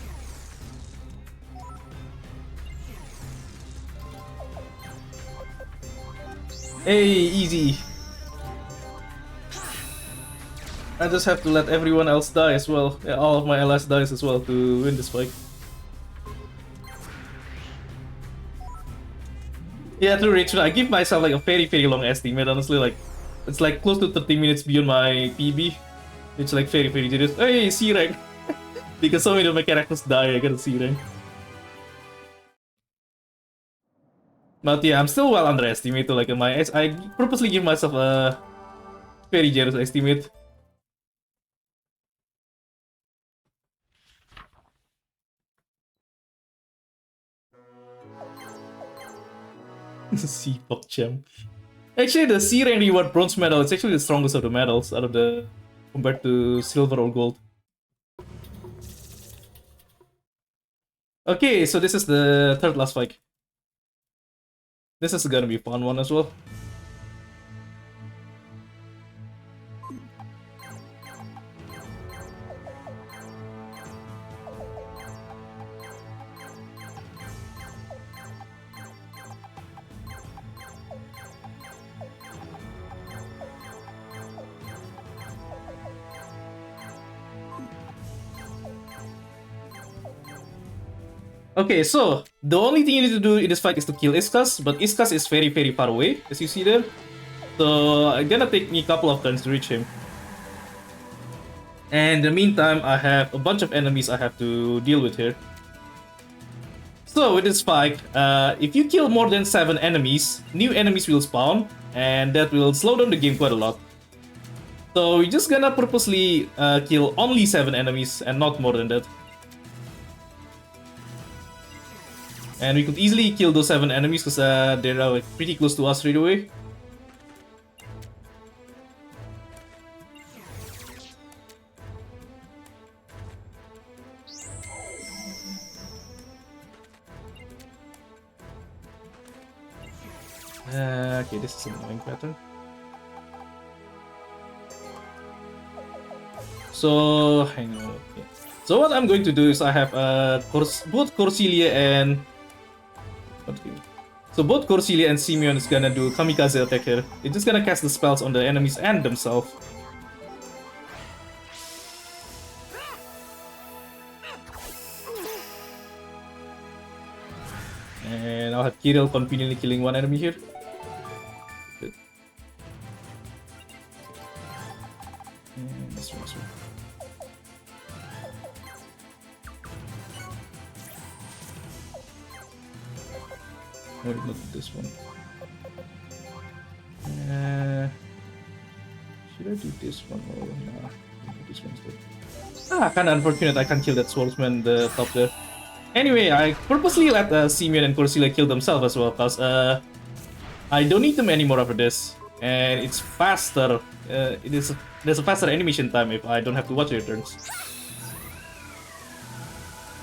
Hey, easy. I just have to let everyone else die as well. Yeah, all of my allies dies as well to win this fight. Yeah, true, Rachel. I give myself like a very, very long estimate, honestly. Like, it's like close to 30 minutes beyond my PB. It's like very, very serious. Hey, C rank! Because so many of my characters die, I gotta C rank. But yeah, I'm still well underestimated. Like, I purposely give myself a very generous estimate. C Pogchamp. Actually, the C rank reward bronze medal is actually the strongest of the medals out of the compared to silver or gold. Okay, so this is the third last fight. This is gonna be a fun one as well. Okay, so the only thing you need to do in this fight is to kill Iskas, but Iskas is very, very far away, as you see there. So it's gonna take me a couple of turns to reach him. And in the meantime, I have a bunch of enemies I have to deal with here. So with this fight, if you kill more than 7 enemies, new enemies will spawn, and that will slow down the game quite a lot. So we're just gonna purposely kill only 7 enemies and not more than that. And we could easily kill those 7 enemies because they're like, pretty close to us right away. Okay, this is an annoying pattern. So, hang on. Okay. So what I'm going to do is I have both Corsilia and... Okay. So both Corsilia and Simeon is gonna do kamikaze attack here. It's just gonna cast the spells on the enemies and themselves. And I'll have Kirill conveniently killing one enemy here. Good. And this one as well. Wait, not this one. Should I do this one or nah? This one's good. Kinda unfortunate I can't kill that swordsman the top there. Anyway, I purposely let Simeon and Corsilia kill themselves as well, because I don't need them anymore after this. And it's faster. There's a faster animation time if I don't have to watch your turns.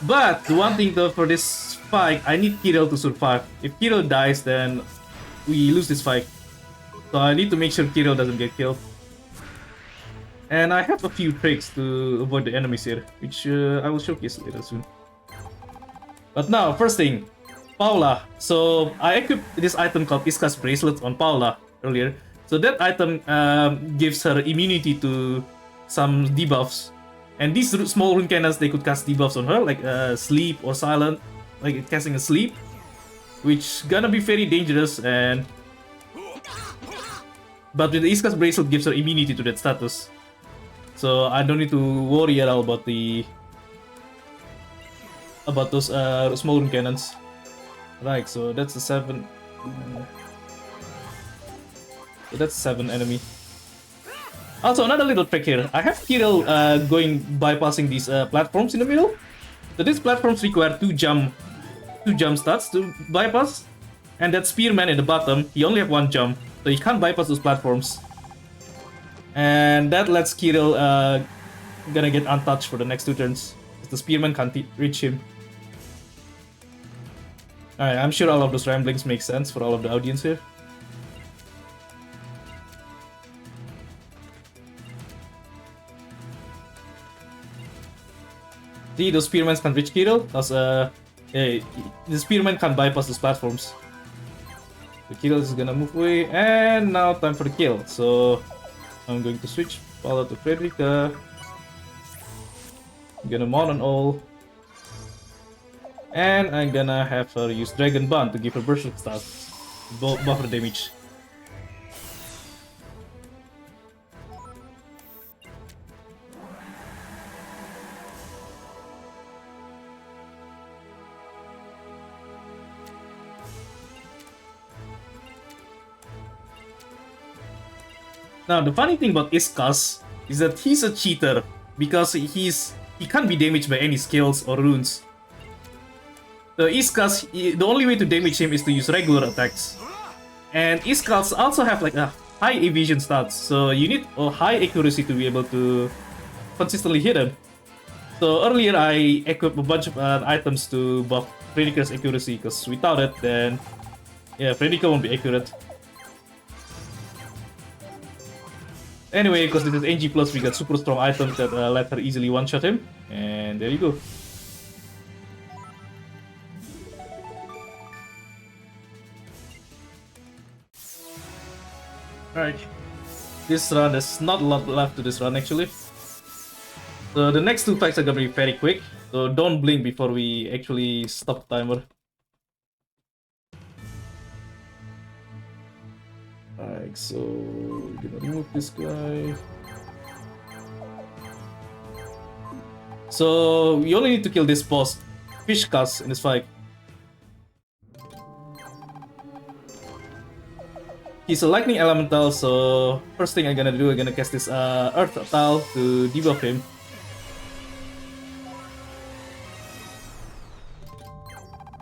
But the one thing though for this fight, I need Kirill to survive. If Kirill dies, then we lose this fight. So I need to make sure Kirill doesn't get killed. And I have a few tricks to avoid the enemies here, which I will showcase later soon. But now, first thing, Paula. So I equipped this item called Iskas bracelet on Paula earlier. So that item gives her immunity to some debuffs. And these small rune cannons, they could cast debuffs on her, like sleep or silent, like casting a sleep, which gonna be very dangerous. And but with the Iskas bracelet gives her immunity to that status, so I don't need to worry at all about those small rune cannons. Right, so that's the 7. So that's 7 enemy. Also, another little trick here. I have Kirill bypassing these platforms in the middle. So these platforms require two jump stats to bypass. And that spearman in the bottom, he only have 1 jump. So he can't bypass those platforms. And that lets Kirill gonna get untouched for the next 2 turns. The spearman can't reach him. Alright, I'm sure all of those ramblings make sense for all of the audience here. See, those spearmen can't reach Kirill, because the spearman can't bypass those platforms. The Kirill is gonna move away, and now time for the kill. So I'm going to switch Paula to Frederica. I'm gonna mount on all. And I'm gonna have her use Dragon Bond to give her Berserk stats, buff her damage. Now, the funny thing about Iskas is that he's a cheater because he can't be damaged by any skills or runes. So Iskas, the only way to damage him is to use regular attacks. And Iskas also have like a high evasion stats, so you need a high accuracy to be able to consistently hit him. So earlier I equipped a bunch of items to buff Frederica's accuracy, because without it, then yeah, Frederica won't be accurate. Anyway, because this is NG+, we got super strong items that let her easily one-shot him. And there you go. Alright. This run, there's not a lot left to this run actually. So the next 2 fights are gonna be very quick. So don't blink before we actually stop the timer. Alright, so we're gonna remove this guy. So we only need to kill this boss, Iskas, in this fight. He's a lightning elemental, so first thing I'm gonna do, I'm gonna cast this earth tile to debuff him.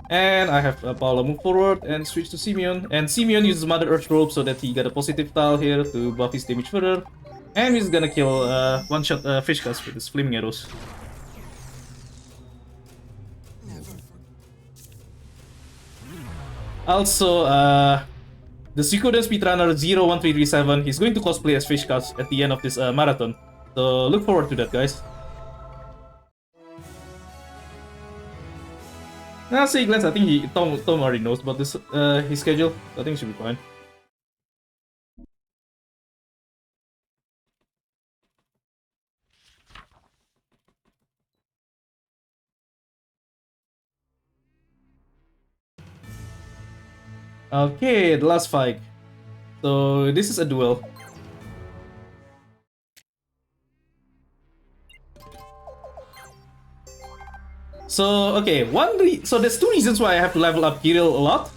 And I have Paula move forward and switch to Simeon. And Simeon uses Mother Earth Robe so that he got a positive tile here to buff his damage further. And he's gonna kill one-shot Fishkas with his flaming arrows. Also, the Suikoden speedrunner 01337, he's going to cosplay as Fishkas at the end of this marathon. So look forward to that, guys. Nah, say glance, I think Tom already knows about this his schedule. I think it should be fine. Okay, the last fight. So this is a duel. So okay, so there's 2 reasons why I have to level up Kirill a lot.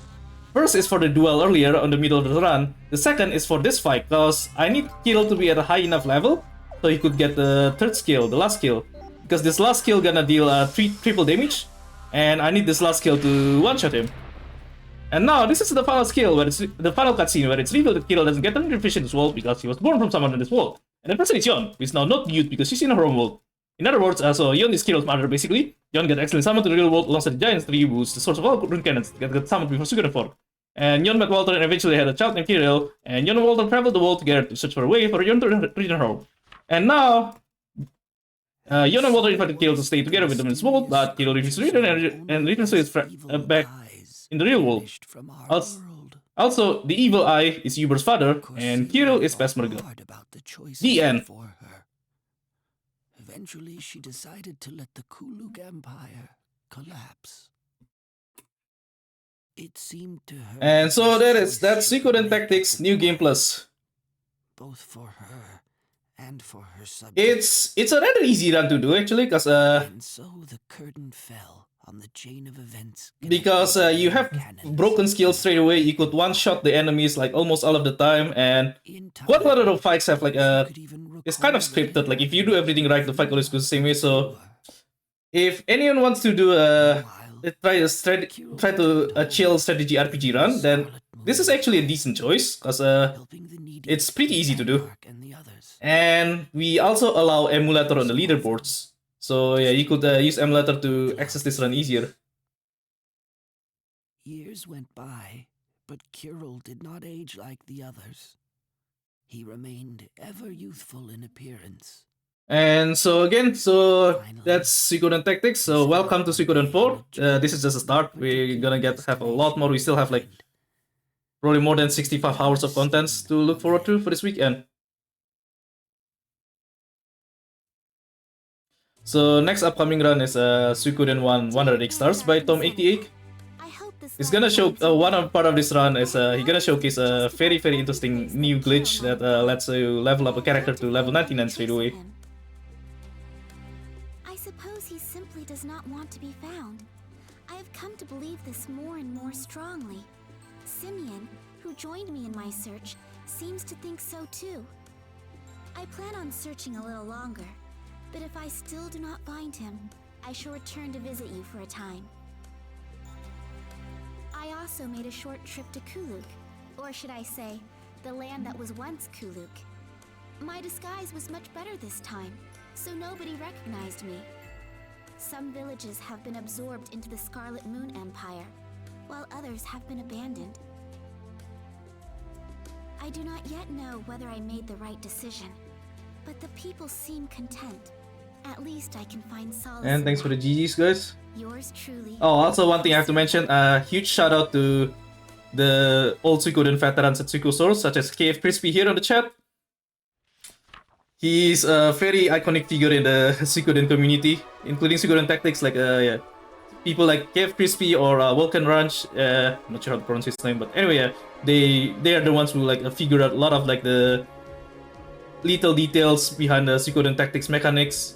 First is for the duel earlier on the middle of the run. The second is for this fight, because I need Kirill to be at a high enough level so he could get the 3rd skill, the last skill. Because this last skill gonna deal triple damage, and I need this last skill to one-shot him. And now this is the final skill, where it's the final cutscene where it's revealed that Kirill doesn't get any fish in this world because he was born from someone in this world. And the person is Yon, who is now not mute because she's in her home world. In other words, so Yon is Kirill's mother basically. Yon got accidentally summoned to the real world alongside the giant tree, who's the source of all rune cannons that got summoned before Suikothon. And Yon met Walter and eventually had a child named Kirill, and Yon and Walter traveled the world together to search for a way for Yon to return home. And now, Yon and Walter invited Kirill to stay together with them in this world, but Kirill refused to return and returns to his back in the real world. Vanished from our Also, world. also, the evil eye is Uber's father, Of course, and Celia Kirill is thought Pesmerga. hard about the choices The end. before her. Eventually, she decided to let the Kuluk Empire collapse. It seemed to her. And the so best that's choice she could Suikoden make Tactics at the New Game time, Plus. both for her and for her subjects. It's a rather easy run to do actually, And so the curtain fell on the chain of events. because connecting you the have cannons. broken skills straight away. You could one shot the enemies like almost all of the time, and In time, quite a lot of the fights have like she could even it's kind of recall what scripted. had Like if you do happened everything right, the fight always goes the same way. So before. if anyone wants to do Meanwhile, try to a chill strategy RPG run, then this is actually a decent choice because helping the needy it's pretty easy to do. Denmark and the others. And we also allow emulator on the leaderboards. So yeah, you could use emulator to access this run easier. Years went by, but Kirill did not age like the others. He remained ever youthful in appearance. And so again, so that's Suikoden Tactics. So welcome to Suikoden 4. This is just a start. We're gonna have a lot more. We still have like probably more than 65 hours of contents to look forward to for this weekend. So next upcoming run is Suikoden 1 100 Stars by Tom88. He's gonna show one part of this run is he's gonna showcase a very interesting new glitch that lets you level up a character to level 99 straight away. I suppose he simply does not want to be found. I have come to believe this more and more strongly. Simeon, who joined me in my search, seems to think so too. I plan on searching a little longer, but if I still do not find him, I shall return to visit you for a time. I also made a short trip to Kuluk, or should I say, the land that was once Kuluk. My disguise was much better this time, so nobody recognized me. Some villages have been absorbed into the Scarlet Moon Empire, while others have been abandoned. I do not yet know whether I made the right decision, but the people seem content. At least I can find solace. And thanks for the GGs, guys. Yours truly. Oh, also one thing I have to mention, huge shout out to the old Suikoden veterans at Suikosource, such as KF Crispy here on the chat. He's a very iconic figure in the Suikoden community, including Suikoden Tactics, like yeah, people like KF Crispy or Vulcan Ranch. I'm not sure how to pronounce his name, but anyway, yeah, they are the ones who like figure out a lot of like the little details behind the Suikoden Tactics mechanics.